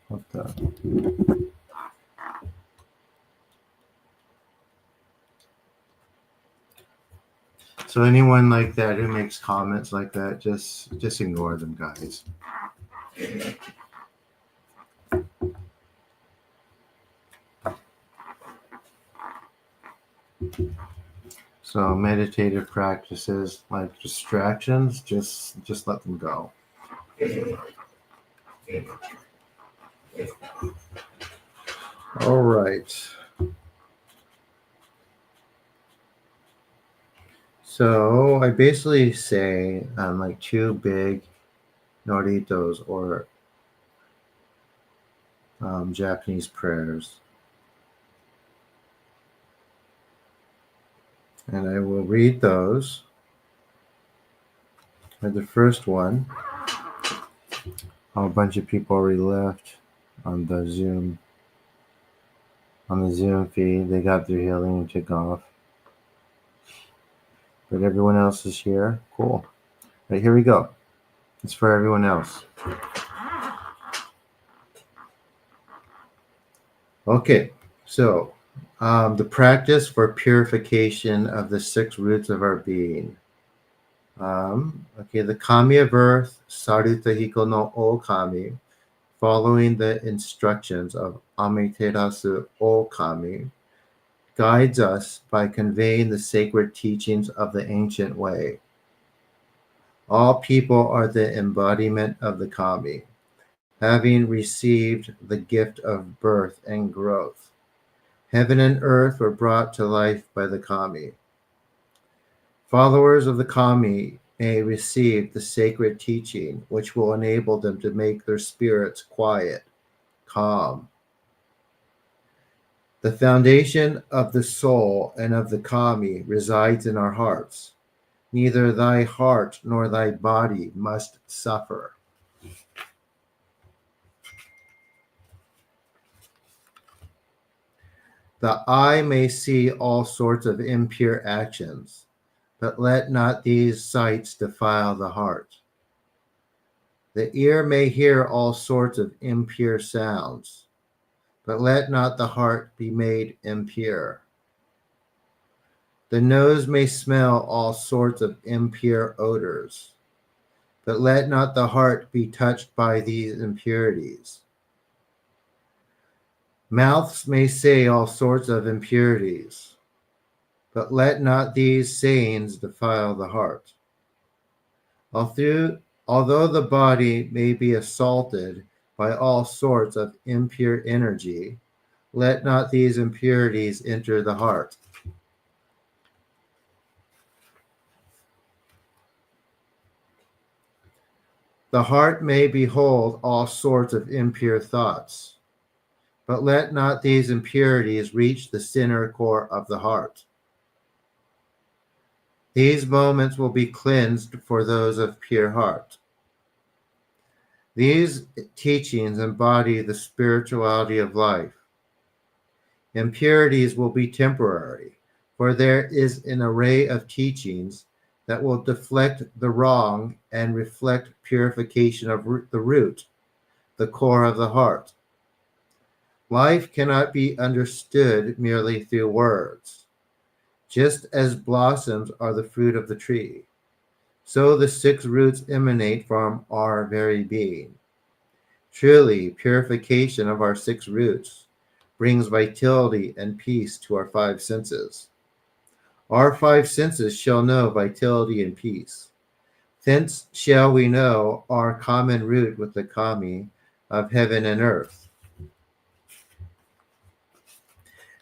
What the? So anyone like that who makes comments like that, just ignore them, guys. So meditative practices like distractions, just let them go. All right. So I basically say like two big noritos or Japanese prayers. And I will read those. And the first one, a bunch of people already left on the Zoom feed. They got their healing and took off. But everyone else is here. Cool. All right, here we go. It's for everyone else. Okay, so the practice for purification of the 6 roots of our being. The kami of earth, Saruta Hiko no O Kami, following the instructions of Amaterasu O Kami, guides us by conveying the sacred teachings of the ancient way. All people are the embodiment of the kami, having received the gift of birth and growth. Heaven and earth were brought to life by the kami. Followers of the kami may receive the sacred teaching, which will enable them to make their spirits quiet, calm. The foundation of the soul and of the kami resides in our hearts. Neither thy heart nor thy body must suffer. The eye may see all sorts of impure actions, but let not these sights defile the heart. The ear may hear all sorts of impure sounds, but let not the heart be made impure. The nose may smell all sorts of impure odors, but let not the heart be touched by these impurities. Mouths may say all sorts of impurities, but let not these sayings defile the heart. Although the body may be assaulted by all sorts of impure energy, let not these impurities enter the heart. The heart may behold all sorts of impure thoughts, but let not these impurities reach the inner core of the heart. These moments will be cleansed for those of pure heart. These teachings embody the spirituality of life. Impurities will be temporary, for there is an array of teachings that will deflect the wrong and reflect purification of the root, the core of the heart. Life cannot be understood merely through words. Just as blossoms are the fruit of the tree, so the 6 roots emanate from our very being. Truly, purification of our 6 roots brings vitality and peace to our 5 senses. Our 5 senses shall know vitality and peace. Thence shall we know our common root with the kami of heaven and earth.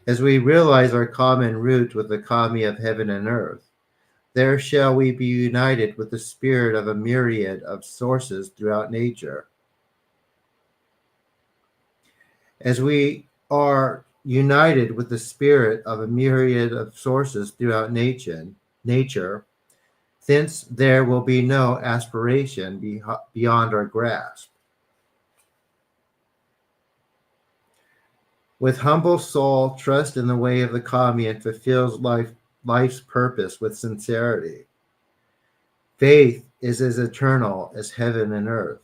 As we realize our common root with the kami of heaven and earth, there shall we be united with the spirit of a myriad of sources throughout nature. As we are united with the spirit of a myriad of sources throughout nature, thence there will be no aspiration beyond our grasp. With humble soul, trust in the way of the kami and fulfills life's purpose with sincerity. Faith is as eternal as heaven and earth.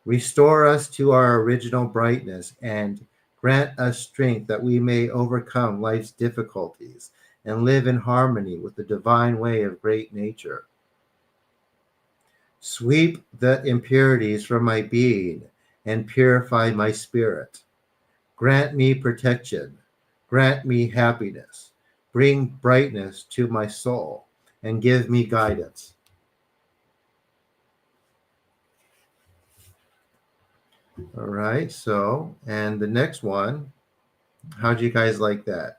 Restore us to our original brightness and grant us strength that we may overcome life's difficulties and live in harmony with the divine way of great nature. Sweep the impurities from my being and purify my spirit. Grant me protection, grant me happiness, bring brightness to my soul, and give me guidance. All right, so, and the next one, how do you guys like that?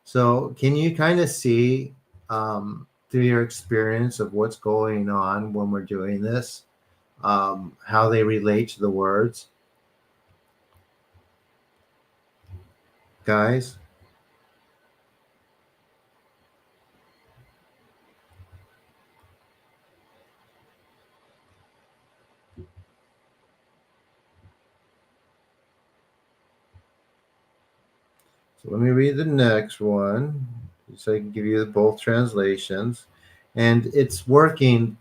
So can you kind of see through your experience of what's going on when we're doing this, how they relate to the words? Guys? So let me read the next one so I can give you both translations. And it's working,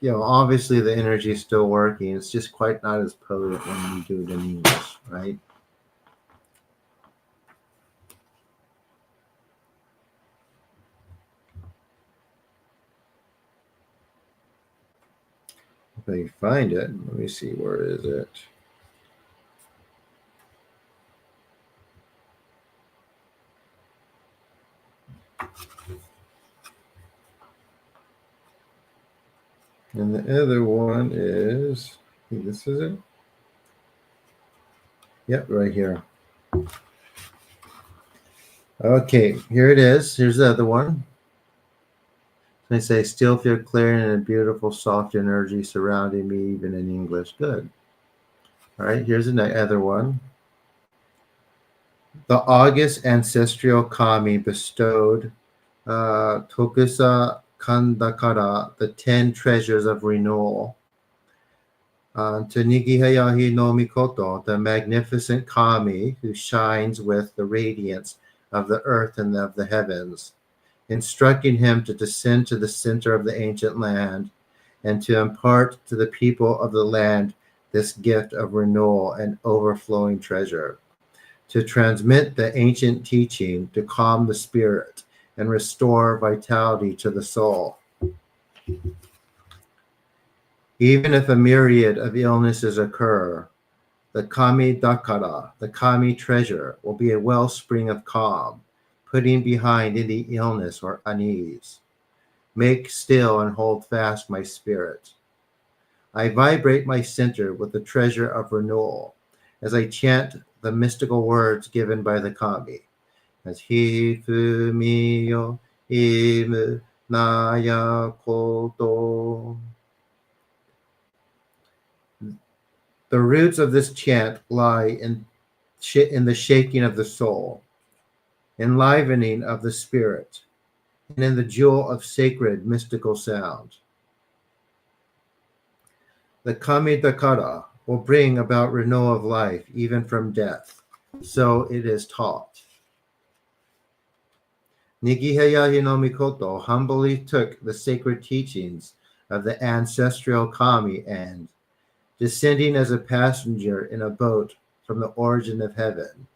obviously the energy is still working. It's just quite not as potent when you do it in English, right? If I can find it, let me see, where is it? And the other one is, I think this is it. Yep, right here. Okay, here it is. Here's the other one. I say, still feel clear and a beautiful, soft energy surrounding me, even in English. Good. All right, here's the other one. The august ancestral kami bestowed Tokusa Kandakara, the 10 treasures of renewal, to Nigihayahi no Mikoto, the magnificent kami who shines with the radiance of the earth and of the heavens, instructing him to descend to the center of the ancient land and to impart to the people of the land this gift of renewal and overflowing treasure, to transmit the ancient teaching, to calm the spirit and restore vitality to the soul. Even if a myriad of illnesses occur, the kami dakara, the kami treasure, will be a wellspring of calm, putting behind any illness or unease. Make still and hold fast my spirit. I vibrate my center with the treasure of renewal as I chant the mystical words given by the kami. As hifu miyo imu naya koto. The roots of this chant lie in the shaking of the soul, enlivening of the spirit, and in the jewel of sacred mystical sound. The kami dakara will bring about renewal of life, even from death. So it is taught. Nigihayahi no Mikoto humbly took the sacred teachings of the ancestral kami and, descending as a passenger in a boat from the origin of heaven,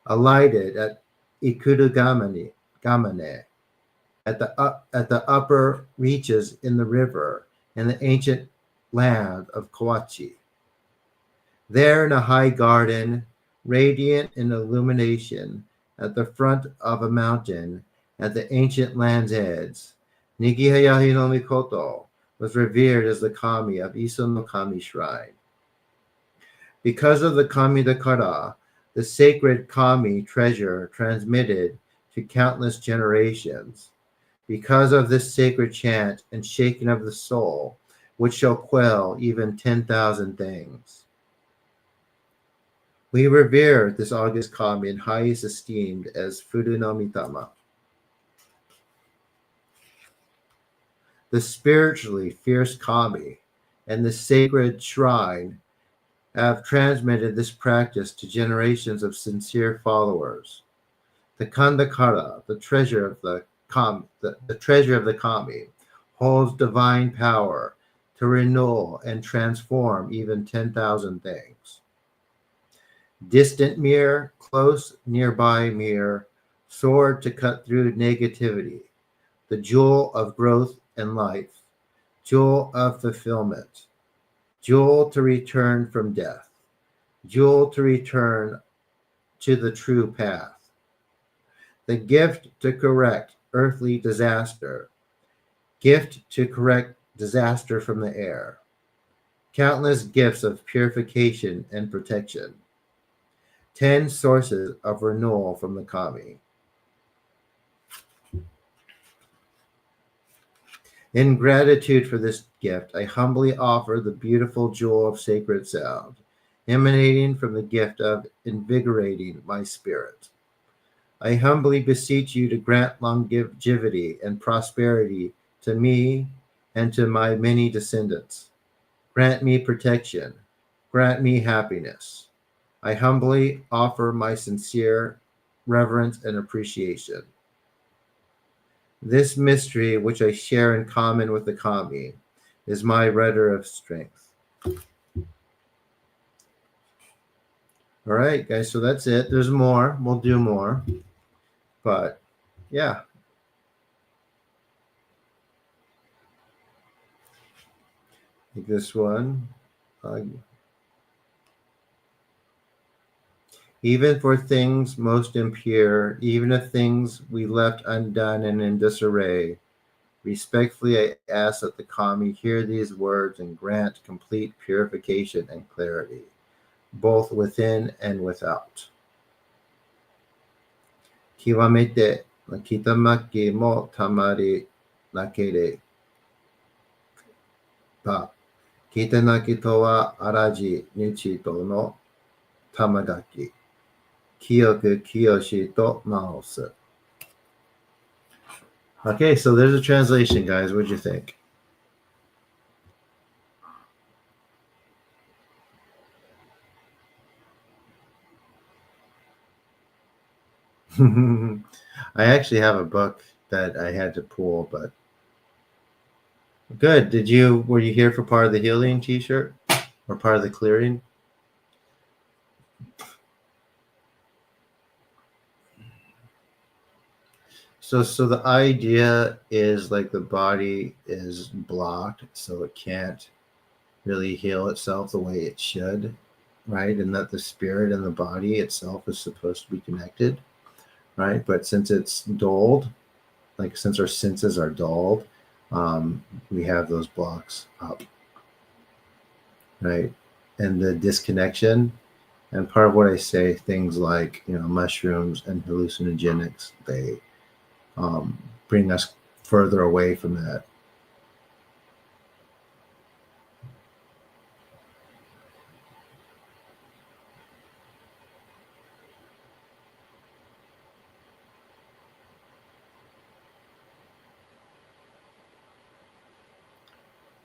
alighted at Ikurugamane at the upper reaches in the river in the ancient land of Kawachi. There in a high garden, radiant in illumination, at the front of a mountain, at the ancient land's edge, Nigihayahi no Mikoto was revered as the kami of Iso no Kami Shrine. Because of the Kami Dakara, the sacred kami treasure transmitted to countless generations, because of this sacred chant and shaking of the soul, which shall quell even 10,000 things. We revere this august kami and highest esteemed as Furu no Mitama. The spiritually fierce kami and the sacred shrine have transmitted this practice to generations of sincere followers. The Kandakara, the treasure of the kami, holds divine power to renew and transform even 10,000 things. Distant mirror, close nearby mirror, sword to cut through negativity, the jewel of growth and life, jewel of fulfillment, jewel to return from death, jewel to return to the true path, the gift to correct earthly disaster, gift to correct disaster from the air, countless gifts of purification and protection, 10 sources of renewal from the kami. In gratitude for this gift, I humbly offer the beautiful jewel of sacred sound, emanating from the gift of invigorating my spirit. I humbly beseech you to grant longevity and prosperity to me and to my many descendants. Grant me protection. Grant me happiness. I humbly offer my sincere reverence and appreciation. This mystery, which I share in common with the kami, is my rudder of strength. All right, guys, so that's it. There's more. We'll do more. But, yeah. Like this one. Even for things most impure, even if things we left undone and in disarray, respectfully I ask that the kami hear these words and grant complete purification and clarity, both within and without. Kiwamete nakitamaki mo tamari nakere ba. Kitanaki to wa araji nichito no tamagaki. Kyoku Kiyoshi to Maosu. Okay, so there's a translation, guys. What'd you think? I actually have a book that I had to pull, but good. Were you here for part of the healing t-shirt or part of the clearing? So the idea is like the body is blocked, so it can't really heal itself the way it should, right? And that the spirit and the body itself is supposed to be connected, right? But since it's dulled, like since our senses are dulled, we have those blocks up, right? And the disconnection, and part of what I say, things like, mushrooms and hallucinogenics, they bring us further away from that.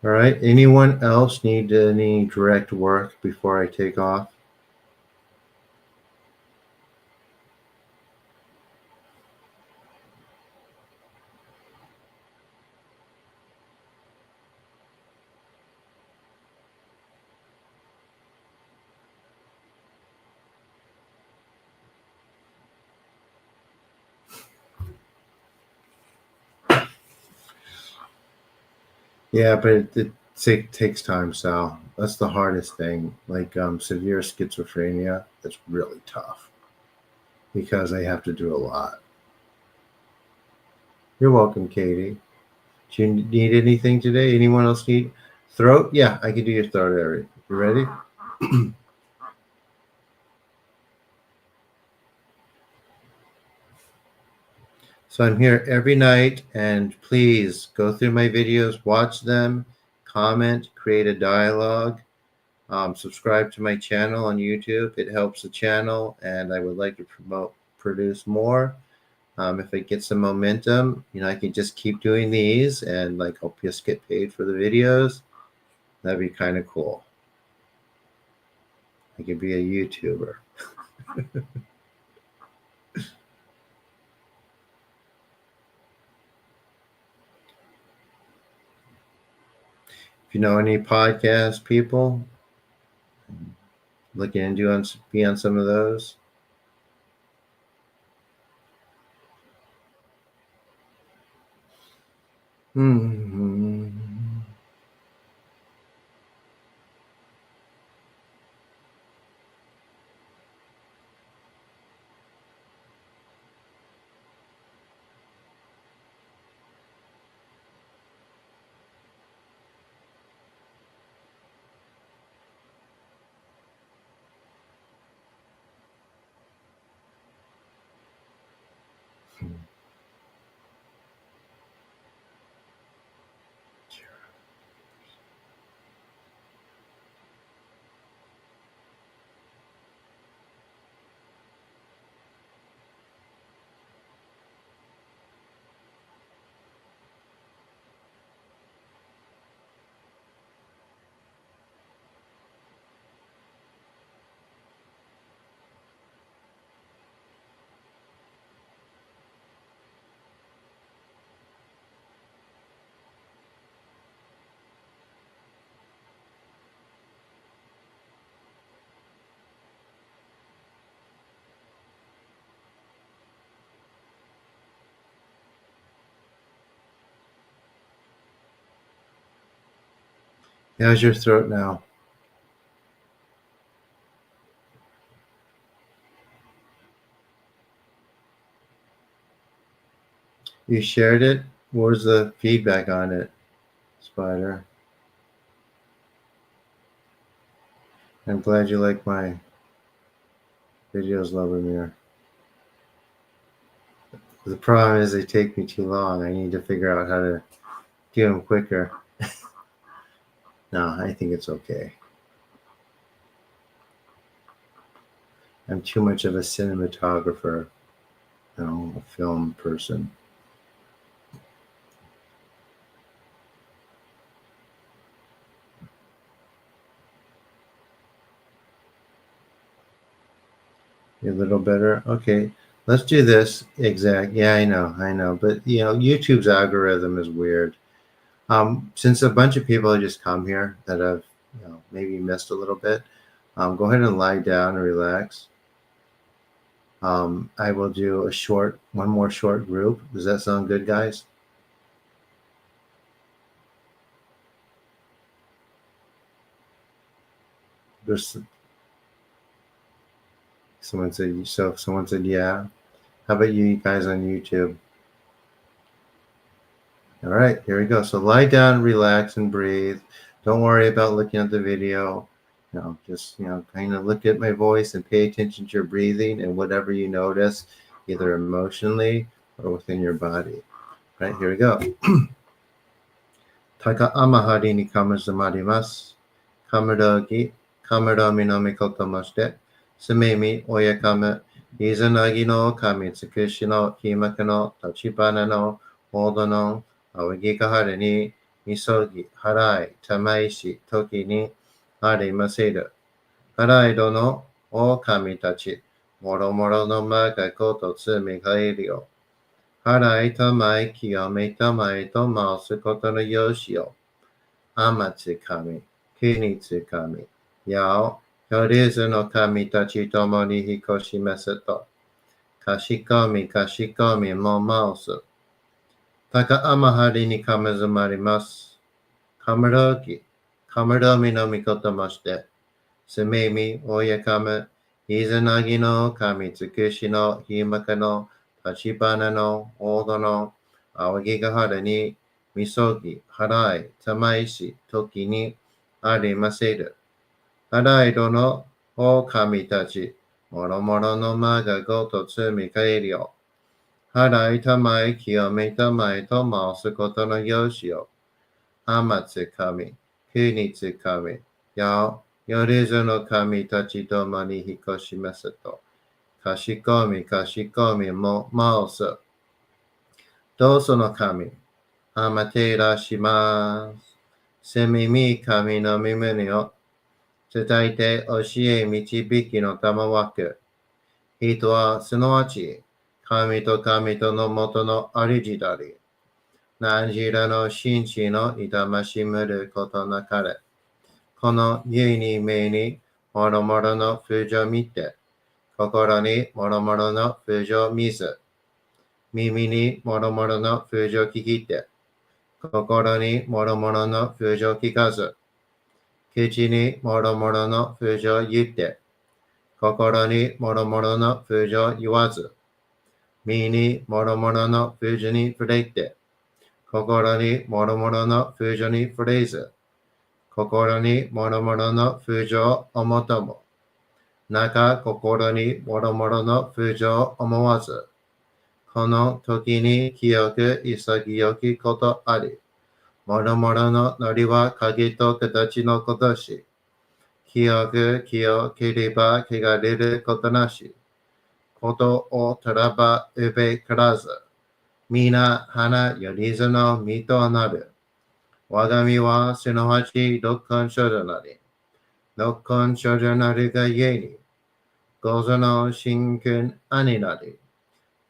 All right. Anyone else need any direct work before I take off? Yeah, but it takes time, Sal. That's the hardest thing. Like severe schizophrenia, that's really tough because I have to do a lot. You're welcome, Katie. Do you need anything today? Anyone else need throat? Yeah, I can do your throat area. You ready? So I'm here every night, and please go through my videos, watch them, comment, create a dialogue. Subscribe to my channel on YouTube. It helps the channel, and I would like to produce more. If I get some momentum, I can just keep doing these, and like I'll just get paid for the videos. That'd be kind of cool. I could be a YouTuber. If you know any podcast people, looking into be on some of those. Hmm. How's your throat now? You shared it? Where's the feedback on it, Spider? I'm glad you like my videos, Lovemir. The problem is they take me too long. I need to figure out how to do them quicker. No, I think it's okay. I'm too much of a cinematographer, a film person. You're a little better? Okay. Let's do this exact. Yeah, I know. But YouTube's algorithm is weird. Since a bunch of people have just come here that have maybe missed a little bit, go ahead and lie down and relax. I will do one more short group. Does that sound good, guys? There's someone said so. Someone said yeah. How about you guys on YouTube? All right, here we go. So lie down, relax, and breathe. Don't worry about looking at the video. Just kind of look at my voice and pay attention to your breathing and whatever you notice, either emotionally or within your body. All right, here we go. Taka amahari ni kamazamarimasu. Kamadogi, kamarami no mikoto moshite. Sumemi oyakama. Izanagi no kami tsukushi no himaka no tachibana no odo no awagikahara ni misogi harai tamaishi toki ni arimaseru. Harai do no o kami tachi. Moro moro no maga koto tsumi kairi yo. Harai tamai kiyome tamai to maosu koto no yoshi yo. Amatsu kami. Kunitsu kami. Yao. Kyorizu no kami tachi tomo ni hikoshimasu to. Kashikomi mo maosu. Taka amahari ni kamazumarimasu. カムロキ、カムロミの御事もして、すめみ、おやかむ、いずなぎの神つくしのひまかの立ち花の大戸の青木が春にみそぎ、払い、たまいし、時にありませる。払いどの大神たち、もろもろの間がごとつみ返りよ。払いたまい、清めたまいと申すことのよしよ。天津神、国津神、夜ずの神たちともに引っ越しますと。かしこみも申す。どうその神、天てらします。せみみ神の耳を伝えて教え導きの玉枠。人はすなわち、神との元のありじだり。何時らの真地の痛ましむることなかれ。この家に目にもろもろの風情見て、心にもろもろの風情見ず、耳にもろもろの風情聞きて、心にもろもろの風情聞かず、口にもろもろの風情言って、心にもろもろの風情言わず、身にもろもろの風情に触れて、心にもろもろの風情に触れず、心にもろもろの風情を思とも、中心にもろもろの風情を思わず、この時に清く潔きことあり、もろもろのノリは影と形のことし、清く清ければ汚れることなし、ことをたらばうべからず、皆花よりずの身となる。我が身はすなわち六根少女なり。六根少女なるがゆえに、五祖の真君兄なり。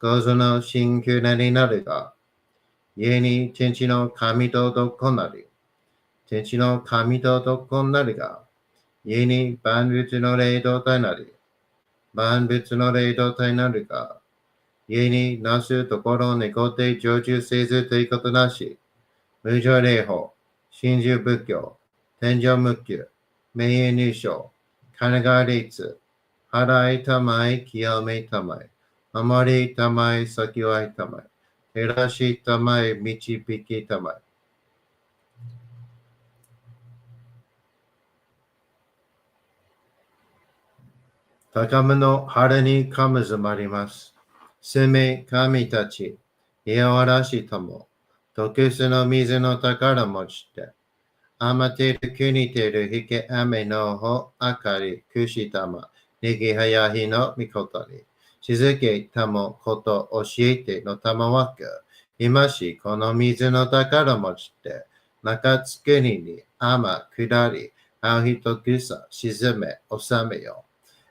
五祖の真君なりなるが、ゆえに天地の神と六根なり。天地の神と六根なるが、ゆえに万物の霊道体なり。万物の霊道体なるが、ゆえになすところ猫で成就せずということなし。無常霊法、真珠仏教、天上無休、名誉入賞、神奈川律、払いたまい、清めたまい、守りたまい、先はいたまい、照らしたまい、導きたまい。高めの春にかむずまります。すめ神たち、いやわらしとも、特殊の水の宝持ちて、あまてる国てるひけ雨のほあかりくしたまにぎはやひのみことに静けたもこと教えてのたまわく今しこの水の宝持ちて中つくにあま下りあうひとぐさ沈め収めよ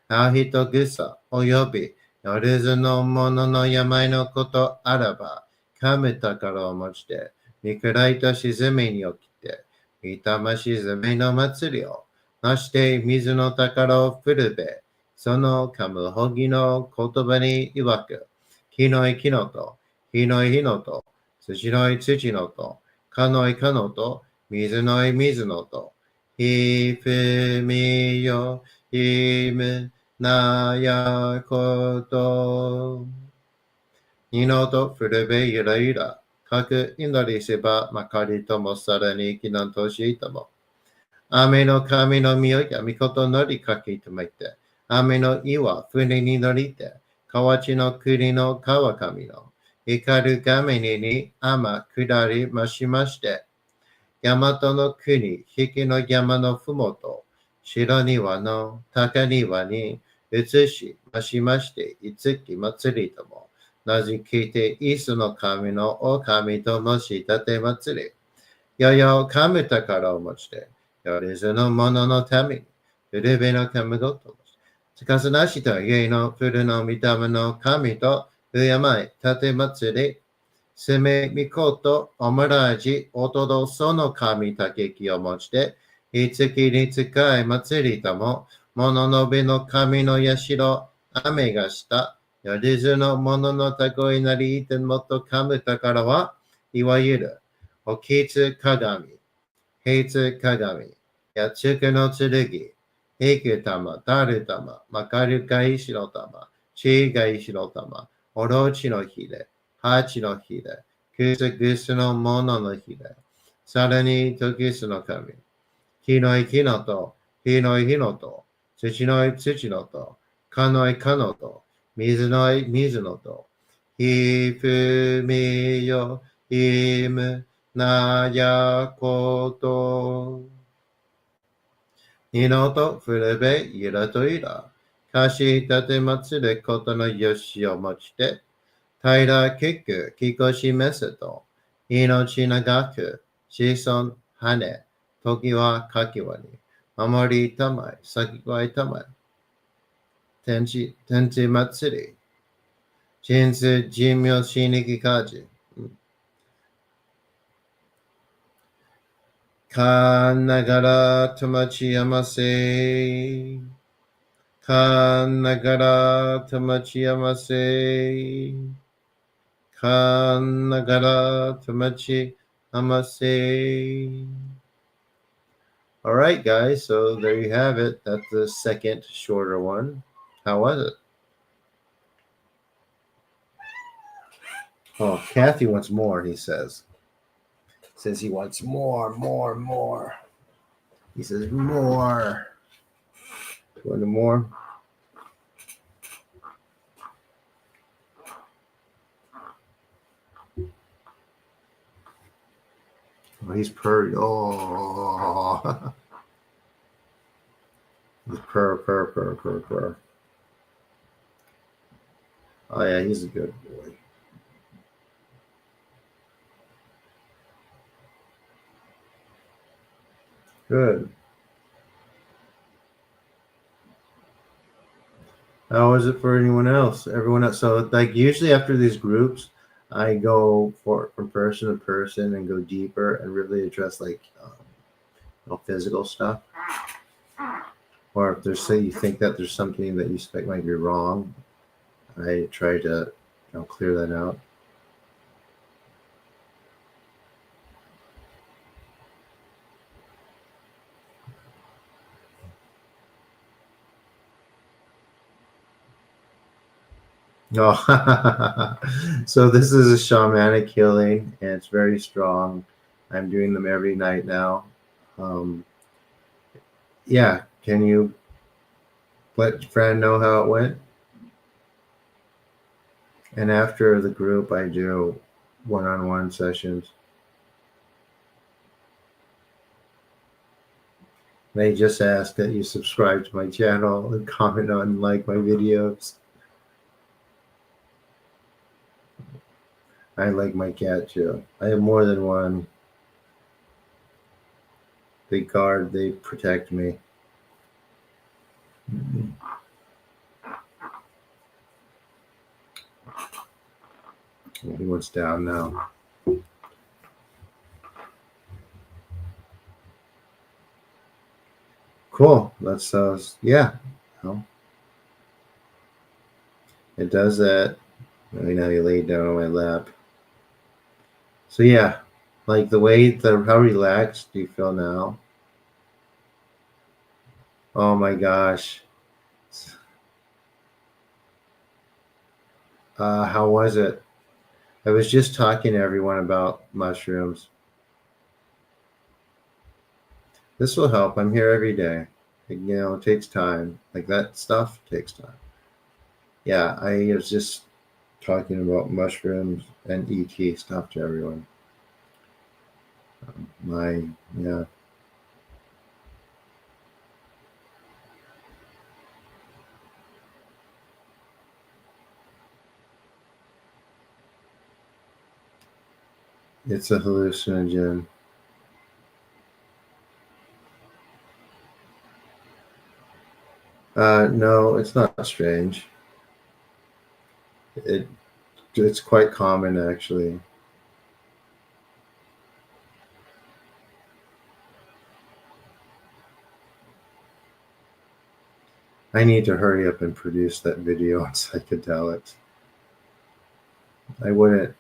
あうひとぐさおよび夜ずのものの病のことあらばかむ宝を持ちて見くらいと沈めに起きて痛ましずめの祭りをなして水の宝を振るべ、そのかむほぎの言葉に曰く、火のい火のと、火のい火のと、土のい土のと、かのいかのと、水のい水のと、ひふみよ、ひむなやこと。二のと振るべゆらゆら。各祈りせばまかりともさらに避難としいとも。雨の神の身をやみこと乗りかけとめて、雨の岩船に乗りて、河内の国の川上の光る画面に雨下りましまして、大和の国、引きの山のふもと、白庭の高庭に移しましまして、いつき祭りとも。なじきいて、イスの神のお神ともしたて祭り。ややをかむ宝を持ちて、よりずのもののために、ふるべの神ごと。つかずなしと家のふるの御霊の神と、うやまい、たて祭り。すめみことおもらじ、おとどその神たけきを持ちて、いつきに使い祭りとも、もののべの神のやしろ、雨がした。よりずのもののたこいなりいてもとかむ宝は、いわゆる、おきつ鏡、Heitsu Kagami, Yatsuka no Tsurugi, Heiku Tama, Daru Tama, Makaru Gai Shirotama, Chi Gai Shirotama, Orochi no Hide, Hachi no Hide, Kusa Gusu no Mono no Hide, Sarani Tokusu no Kami, Hinoi Hinoto, Hinoi Hinoto, Tsuchinoi Tsuchinoto, Kanoi Kanoto, Mizunoi Mizunoto, Hifumiyo Imu Naya Koto. Hinoto Furebe Yirato Ira, Kashi Tate Matsure Koto no Yoshi o Mochite, Taira Kiku Kikoshi Meseto, Inochi Nagaku, Shison Hane, Tokiwa Kakiwani, Amori Tamai, Sakiwai Tamai, Tenchi Matsuri, Jinsu Jimyo Shiniki Kaji, Kanagara Tomachi Yamase, Kanagara Tomachi Yamase, Kanagara Tomachi Amase. All right, guys. So there you have it. That's the second shorter one. How was it? Oh, Kathy wants more, he says. Says he wants more. He says more. You want more? Oh, he's purring. Oh. He's purr. Oh, yeah, he's a good boy. Good. How is it for anyone else? Everyone else? So, like, usually after these groups, I go from person to person and go deeper and really address, like, physical stuff. Or if there's, say, you think that there's something that you suspect might be wrong, I try to, clear that out. Oh, so this is a shamanic healing, and it's very strong. I'm doing them every night now. Yeah, can you let Fran know how it went? And after the group, I do one-on-one sessions. They just ask that you subscribe to my channel and comment on and like my videos. I like my cat too. I have more than one. They protect me. He wants down now. Cool. Let's yeah. It does that. Right now you lay down on my lap. So yeah, like how relaxed do you feel now? Oh my gosh. How was it? I was just talking to everyone about mushrooms. This will help. I'm here every day. It takes time. Like that stuff takes time. Yeah, I was just talking about mushrooms and ET stuff to everyone. Yeah. It's a hallucinogen. No, it's not strange. It's quite common actually. I need to hurry up and produce that video on psychedelics. I wouldn't.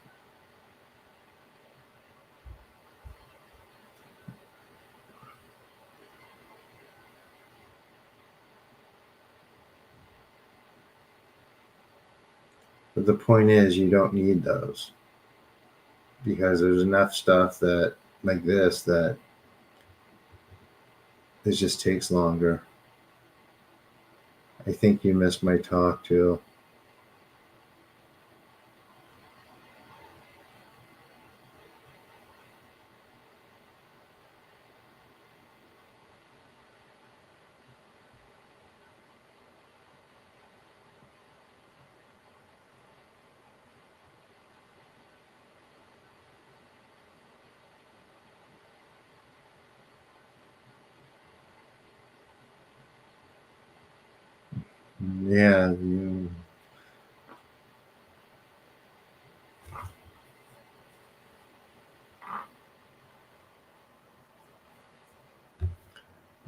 But the point is, you don't need those because there's enough stuff that like this that it just takes longer. I think you missed my talk too. Yeah.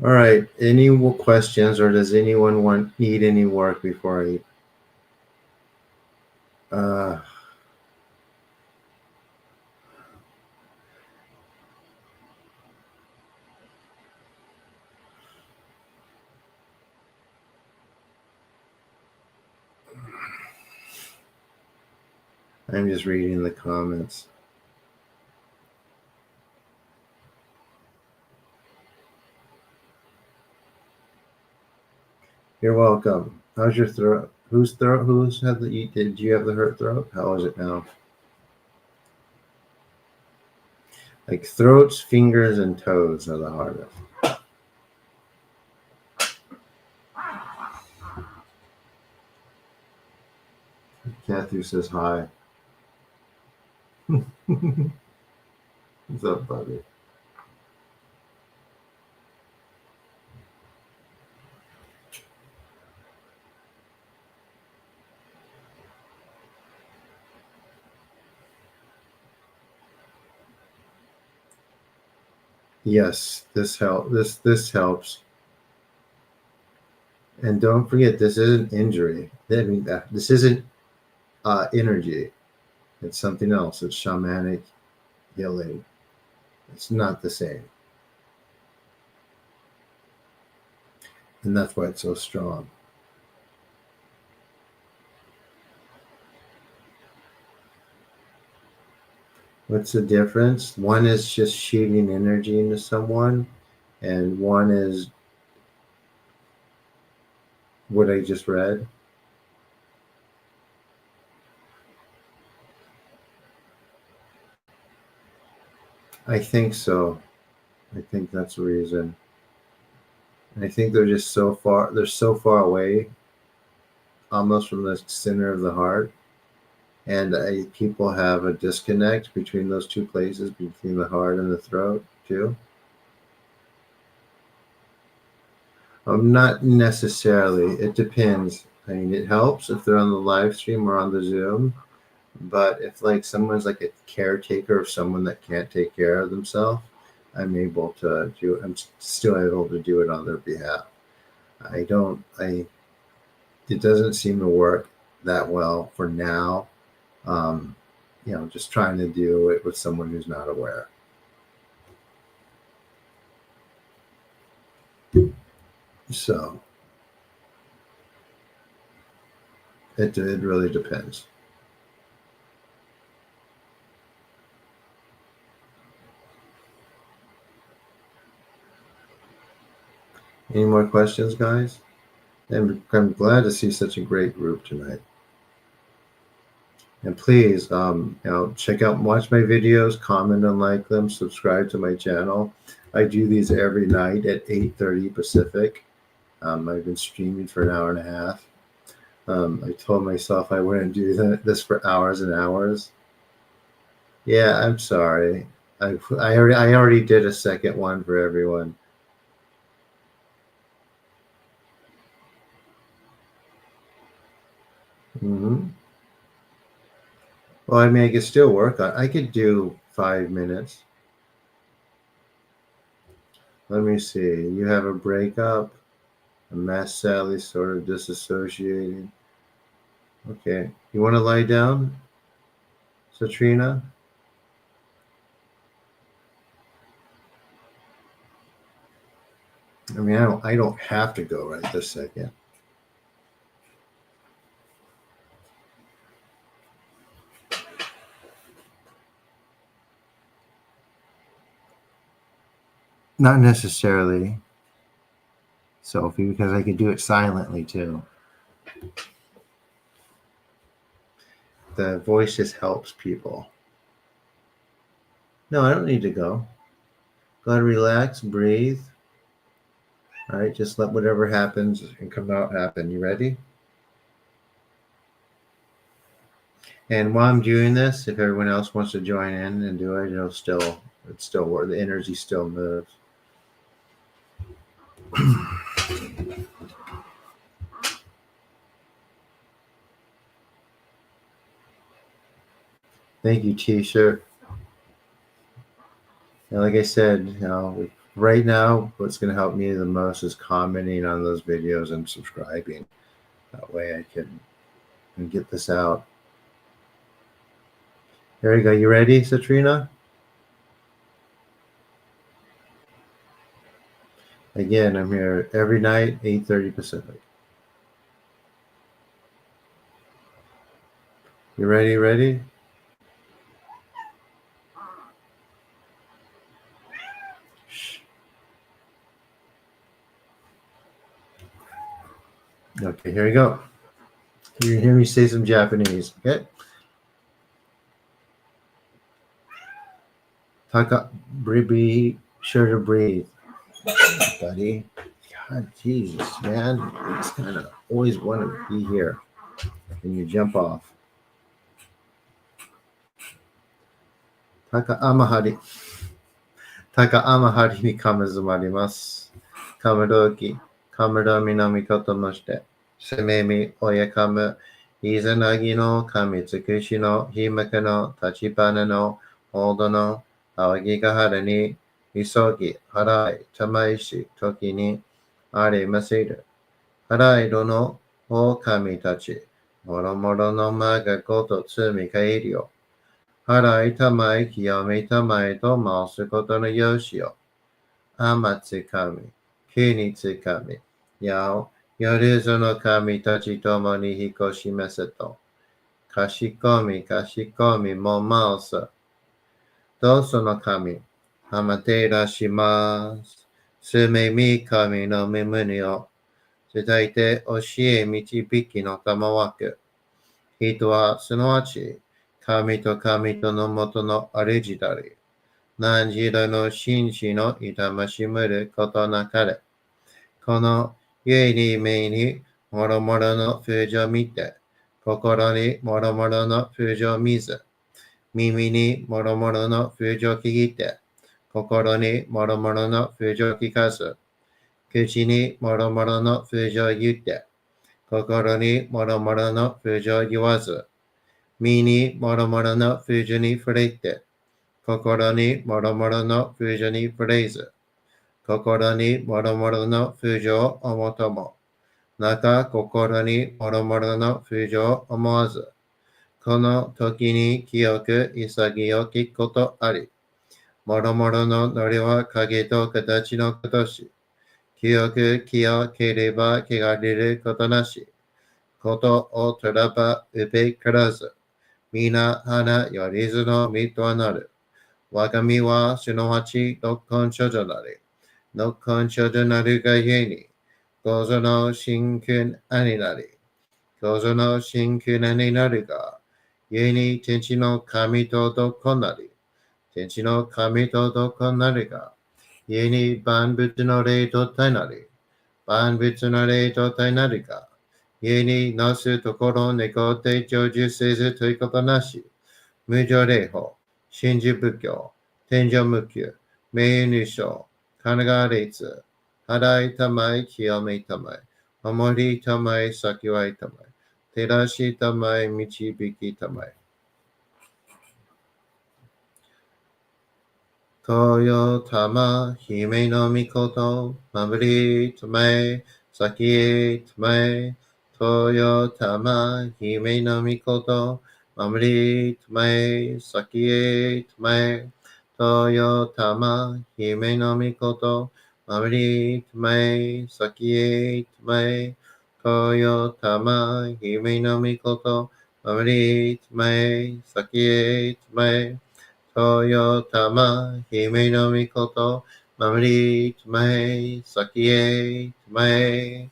All right. Any questions, or does anyone need any work before I? I'm just reading the comments. You're welcome. How's your throat? Whose throat? Who's had the? Did you have the hurt throat? How is it now? Like throats, fingers, and toes are the hardest. Kathy says hi. What's up, buddy? Yes, this helps. And don't forget, this isn't injury. I mean, this isn't energy. It's something else. It's shamanic healing. It's not the same, and that's why it's so strong. What's the difference? One is just shooting energy into someone, and one is what I just read. I think so. I think that's the reason. And I think they're just so far. They're so far away, almost from the center of the heart, and people have a disconnect between those two places, between the heart and the throat, too. Not necessarily. It depends. I mean, it helps if they're on the live stream or on the Zoom. But if like someone's like a caretaker of someone that can't take care of themselves, I'm able to do. I'm still able to do it on their behalf. I don't. It doesn't seem to work that well for now. Just trying to do it with someone who's not aware. So it really depends. Any more questions, guys? I'm glad to see such a great group tonight. And please, check out, watch my videos, comment and like them, subscribe to my channel. I do these every night at 8:30 Pacific. I've been streaming for an hour and a half. I told myself I wouldn't do this for hours and hours. Yeah, I'm sorry. I already did a second one for everyone. Well, I mean, I could still work on. I could do 5 minutes. Let me see. You have a breakup, a mass Sally sort of disassociating. Okay. You want to lie down, Satrina? I mean, I don't have to go right this second. Not necessarily, Sophie, because I could do it silently too. The voice just helps people. No, I don't need to go. Go ahead, relax, breathe. All right, just let whatever happens and come out happen. You ready? And while I'm doing this, if everyone else wants to join in and do it, it's still work. The energy still moves. Thank you, T-shirt. And like I said, right now, what's going to help me the most is commenting on those videos and subscribing. That way I can get this out. There you go. You ready, Satrina? Again, I'm here every night, 8:30 Pacific. You ready? Ready? Shh. Okay, here we go. You hear me say some Japanese, okay? Breathe, sure to breathe, buddy. God, Jesus, man. I just kind of always want to be here. And you jump off. Taka amahari. Taka amahari ni kamazumarimasu. Kamadoki. Kamadami no mikoto moshite. Sememi oyakamu. Izanagi no kamitsukushi no himaka no tachibana no hodo no awagigahara ni isogi harai tamaishi toki ni are masiru. Harai do no o kami tachi. Moromoro no maga koto tsumi kairi yo. Harai tamai kiyomi tamai to maosu koto no yoshi yo. Amatsu kami. Kuni tsukami. Yao. Yoruzo no kami tachi tomo ni hikoshimasu to. Kashikomi mo maosu. Doso no kami. Hamatera shimasu. Sumemi kami no mimuni yo. 伝えて教え導きの玉枠。人はすなわち神と神とのもとの主であり、何時代の紳士の痛ましむることなかれ。この故に目にもろもろの風情を見て、心にもろもろの風情を見ず、耳にもろもろの風情を聞いて、心にもろもろの風情を聞かず、口にもろもろの風情を言って、心にもろもろの風情を言わず、身にもろもろの風情に触れて、心にもろもろの風情に触れず、心にもろもろの風情を思うとも、中心にもろもろの風情を思わず、この時に清く潔きことあり、もろもろのノリは影と形のことし、清く清ければ汚れることなし。ことをとらばうべからず。皆花よりずの身となる。我が身はすなわち六根処女なり。六根処女なるがゆえに。構造の真空になり。構造の真空になるが。ゆえに天地の神とどこなり。天地の神とどこなるが。故に万物の霊と体なり、万物の霊と体なるが、故になすところ猫って成就せずということなし、無常霊法、真珠仏教、天上無休、名誉入賞、神奈川列、払いたまい、清めたまい、守りたまい、先はいたまい、照らしたまい、導きたまい。東洋玉姫の御事、守りたまえ、先へたまえ。東洋玉姫の御事、守りたまえ、先へたまえ。東洋玉姫の御事、守りたまえ、先へたまえ。東洋玉姫の御事、守りたまえ、先へたまえ。東洋玉姫の御事、Mamari Tamae, Sakie Tamae.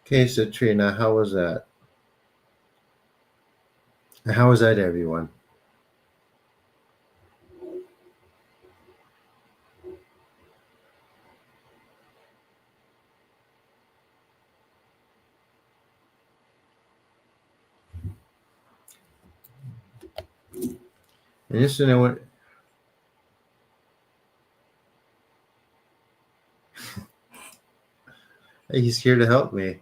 Okay, so Trina, how was that? How was that, everyone? And just to know what he's here to help me.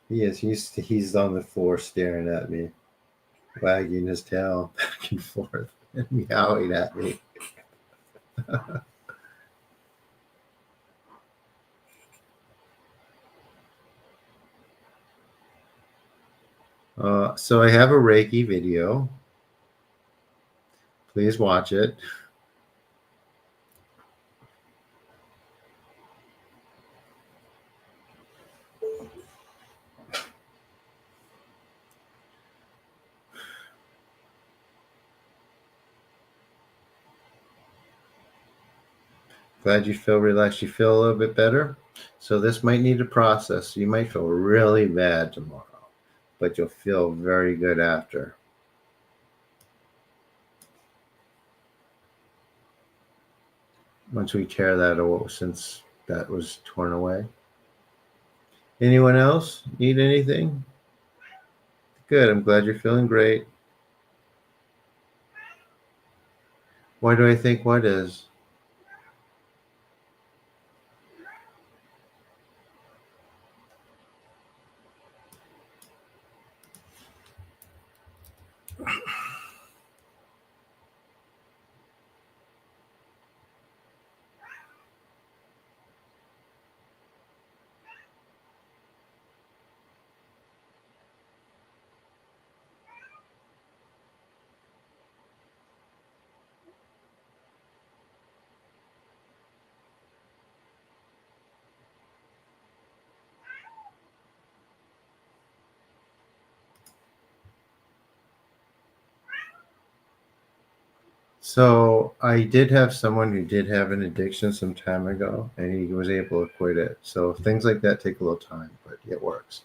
He is. He's on the floor staring at me, wagging his tail back and forth and meowing at me. So I have a Reiki video. Please watch it. Glad you feel relaxed. You feel a little bit better. So this might need a process. You might feel really bad tomorrow, but you'll feel very good after. Once we tear that away, since that was torn away. Anyone else need anything? Good. I'm glad you're feeling great. Why do I think what is? So I did have someone who did have an addiction some time ago, and he was able to quit it. So things like that take a little time, but it works.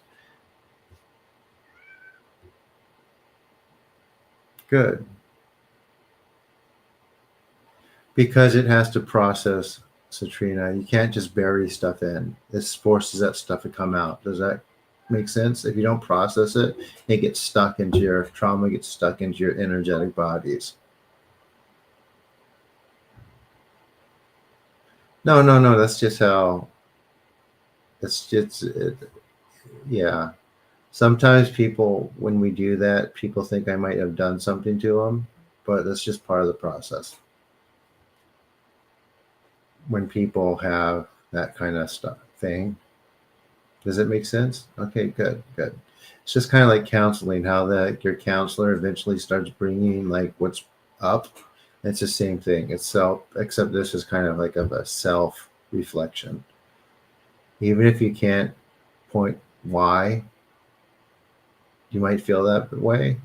Good. Because it has to process, Satrina. You can't just bury stuff in. This forces that stuff to come out. Does that make sense? If you don't process it, it gets stuck into your trauma, gets stuck into your energetic bodies. No. That's just how. It's just yeah. Sometimes people, when we do that, people think I might have done something to them, but that's just part of the process. When people have that kind of stuff thing, does it make sense? Okay, good. It's just kind of like counseling, how your counselor eventually starts bringing like what's up. It's the same thing. It's self, except this is kind of like of a self reflection. Even if you can't point why you might feel that way,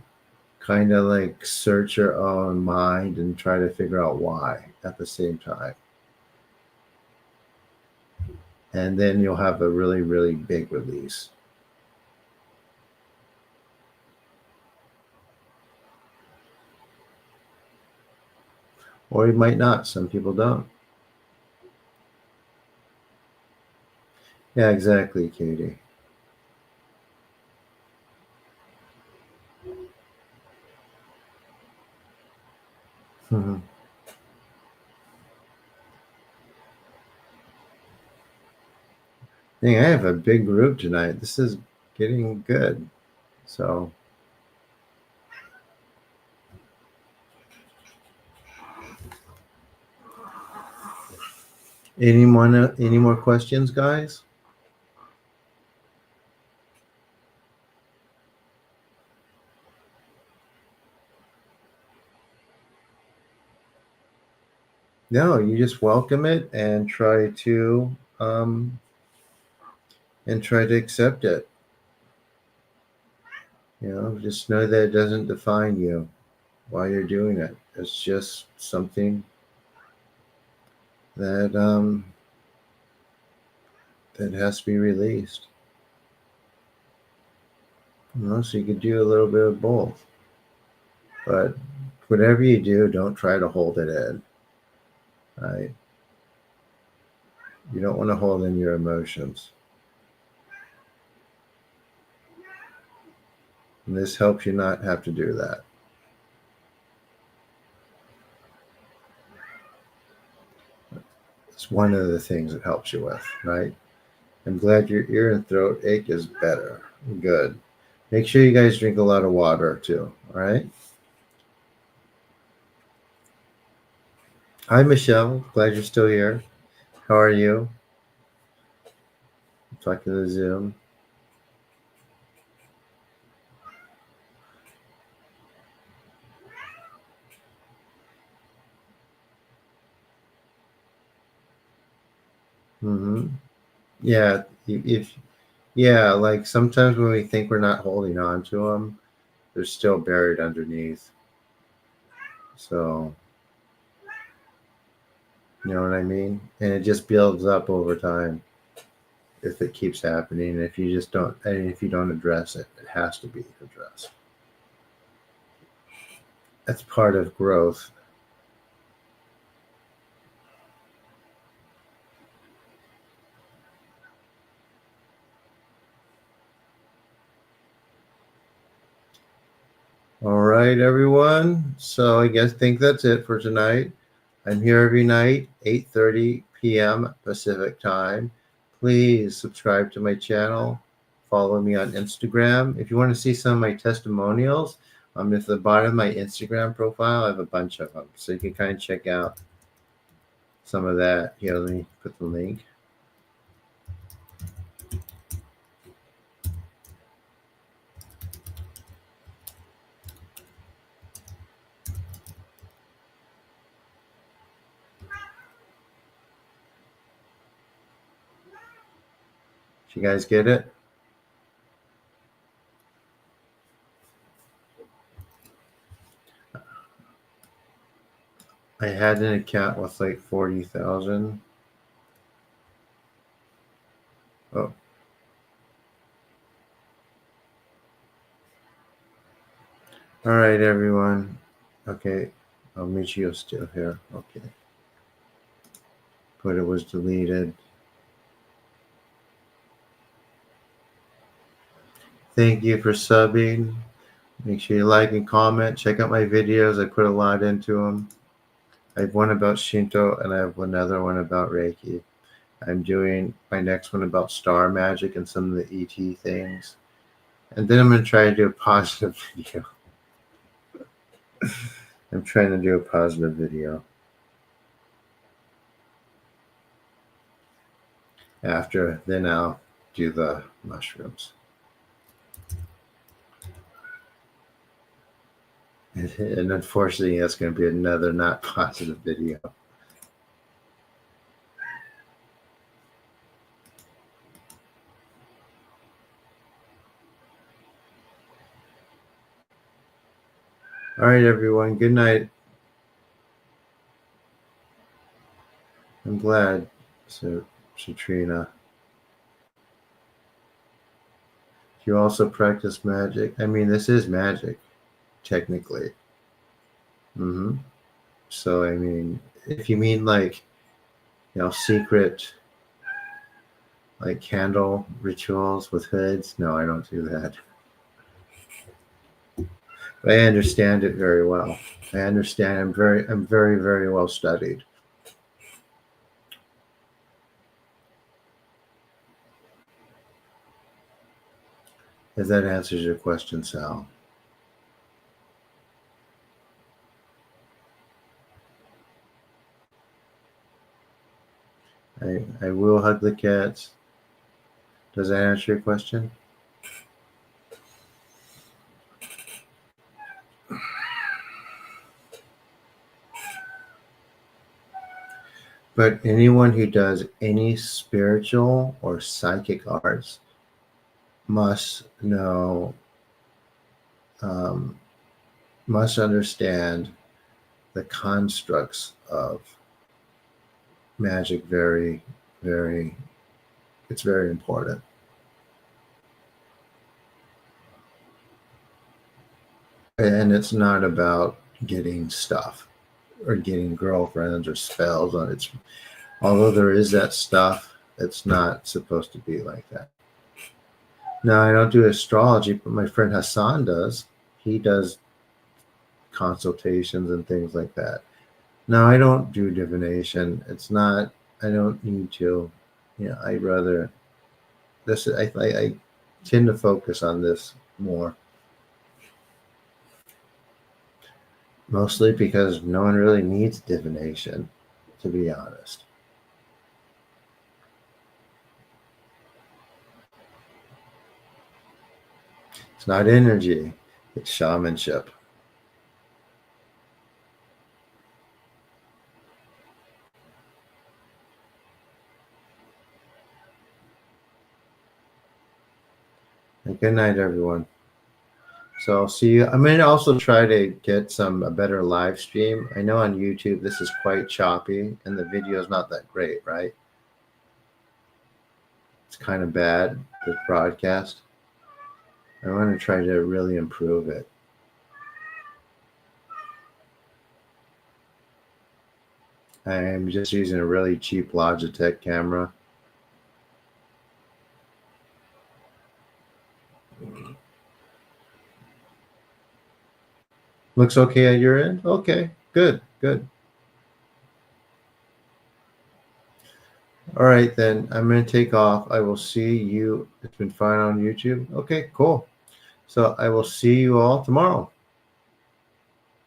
kind of like search your own mind and try to figure out why at the same time. And then you'll have a really, really big release. Or you might not. Some people don't. Yeah, exactly, Katie. Dang, I have a big group tonight. This is getting good. So any more questions, guys? No, you just welcome it and try to accept it. Just know that it doesn't define you while you're doing it. It's just something that that has to be released. So you could do a little bit of both. But whatever you do, don't try to hold it in. Right? You don't want to hold in your emotions. And this helps you not have to do that. It's one of the things it helps you with, right? I'm glad your ear and throat ache is better. Good. Make sure you guys drink a lot of water too, all right? Hi, Michelle. Glad you're still here. How are you? Talking to Zoom. Mm-hmm. Yeah, like sometimes when we think we're not holding on to them, they're still buried underneath. So, you know what I mean? And it just builds up over time if it keeps happening. If you don't address it, it has to be addressed. That's part of growth. All right, everyone. So I think that's it for tonight. I'm here every night, 8:30 p.m. Pacific time. Please subscribe to my channel. Follow me on Instagram. If you want to see some of my testimonials, at the bottom of my Instagram profile, I have a bunch of them. So you can kind of check out some of that. Here, let me put the link. Did you guys get it? I had an account with like 40,000. Oh. All right, everyone. Okay. I'll meet you still here. Okay. But it was deleted. Thank you for subbing. Make sure you like and comment. Check out my videos. I put a lot into them. I have one about Shinto and I have another one about Reiki. I'm doing my next one about star magic and some of the ET things. And then I'm going to try to do a positive video. I'm trying to do a positive video. Then I'll do the mushrooms. And unfortunately, that's going to be another not positive video. All right, everyone. Good night. I'm glad. So, Shatrina. You also practice magic. I mean, this is magic, technically. So, I mean, if you mean like, secret, like candle rituals with hoods, no, I don't do that. But I understand it very well. I understand. I'm very, very well studied. If that answers your question, Sal. I will hug the cats. Does that answer your question? But anyone who does any spiritual or psychic arts must know, must understand the constructs of magic very, very, it's very important. And it's not about getting stuff or getting girlfriends or spells on it. Although there is that stuff, it's not supposed to be like that. Now, I don't do astrology, but my friend Hassan does. He does consultations and things like that. Now, I don't do divination. It's not, I don't need to. I'd rather, this, I tend to focus on this more. Mostly because no one really needs divination, to be honest. It's not energy, it's shamanship. And good night, everyone. So I'll see you. I'm going to also try to get a better live stream. I know on YouTube this is quite choppy and the video is not that great, right? It's kind of bad, the broadcast. I want to try to really improve it. I'm just using a really cheap Logitech camera. Looks okay at your end? Okay, good, good. All right, then I'm going to take off. I will see you. It's been fine on YouTube. Okay, cool. So I will see you all tomorrow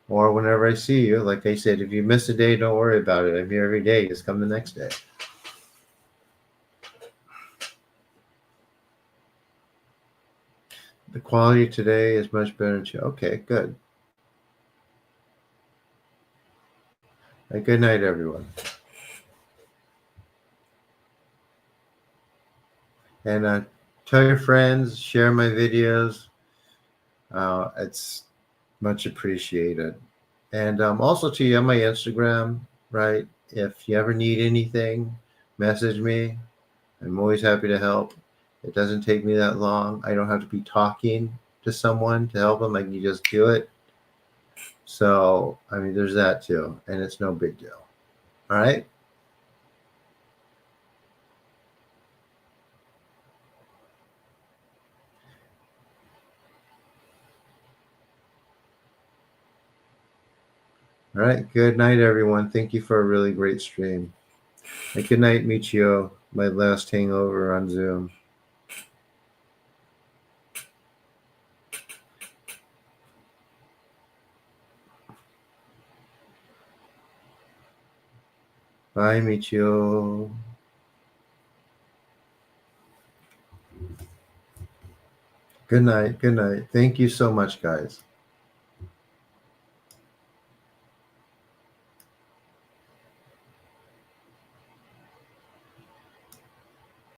or whenever I see you. Like I said, if you miss a day, don't worry about it. I'm here every day. Just come the next day. The quality today is much better. Okay, good. Good night, everyone. And tell your friends, share my videos. It's much appreciated. And also to you on my Instagram, right? If you ever need anything, message me. I'm always happy to help. It doesn't take me that long. I don't have to be talking to someone to help them. I can just do it. So, I mean, there's that too. And it's no big deal. All right? All right. Good night, everyone. Thank you for a really great stream. And good night, Michio, my last hangover on Zoom. Bye, Michio. Good night. Good night. Thank you so much, guys.